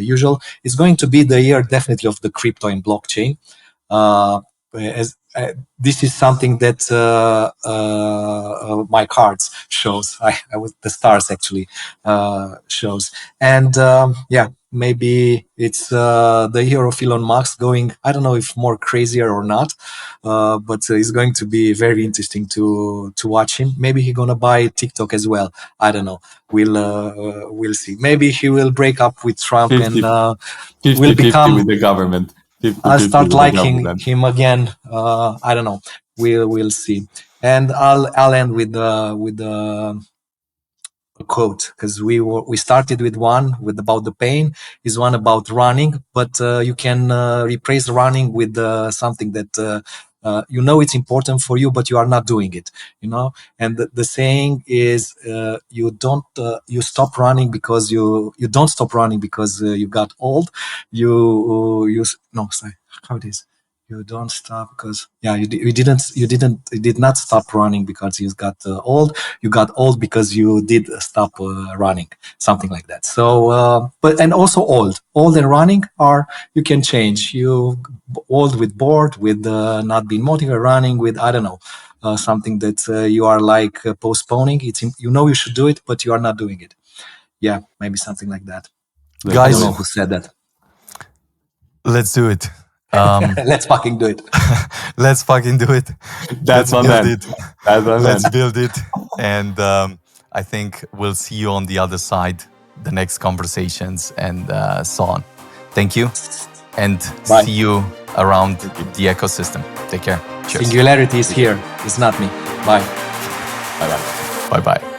usual. It's going to be the year definitely of the crypto and blockchain. This is something that my cards shows. I was the stars actually shows, and maybe it's the year of Elon Musk going. I don't know if more crazier or not, but it's going to be very interesting to watch him. Maybe he's gonna buy TikTok as well. I don't know. We'll see. Maybe he will break up with Trump 50, and 50, will 50 become. with the government. 50, I'll 50 start with the liking government. him again. I don't know. We'll see. And I'll end with a quote, because we started with one with about the pain, is one about running, but you can replace running with something that you know it's important for you, but you are not doing it. And the saying is you stop running because you don't stop running because you got old. No, sorry, how it is. You don't stop because you did not stop running because you got old. You got old because you did stop running, something like that. So, and also old and running you can change. You old with bored, with not being motivated, running with, I don't know, something that you are like postponing. You should do it, but you are not doing it. Yeah, maybe something like that. Guys, I don't know who said that. Let's do it. Let's fucking do it. Let's fucking do it. Let's build it. Let's build it. And I think we'll see you on the other side, the next conversations and so on. Thank you. And Bye. See you around the ecosystem. Take care. Cheers. Singularity is here. It's not me. Bye. Bye-bye. Bye-bye.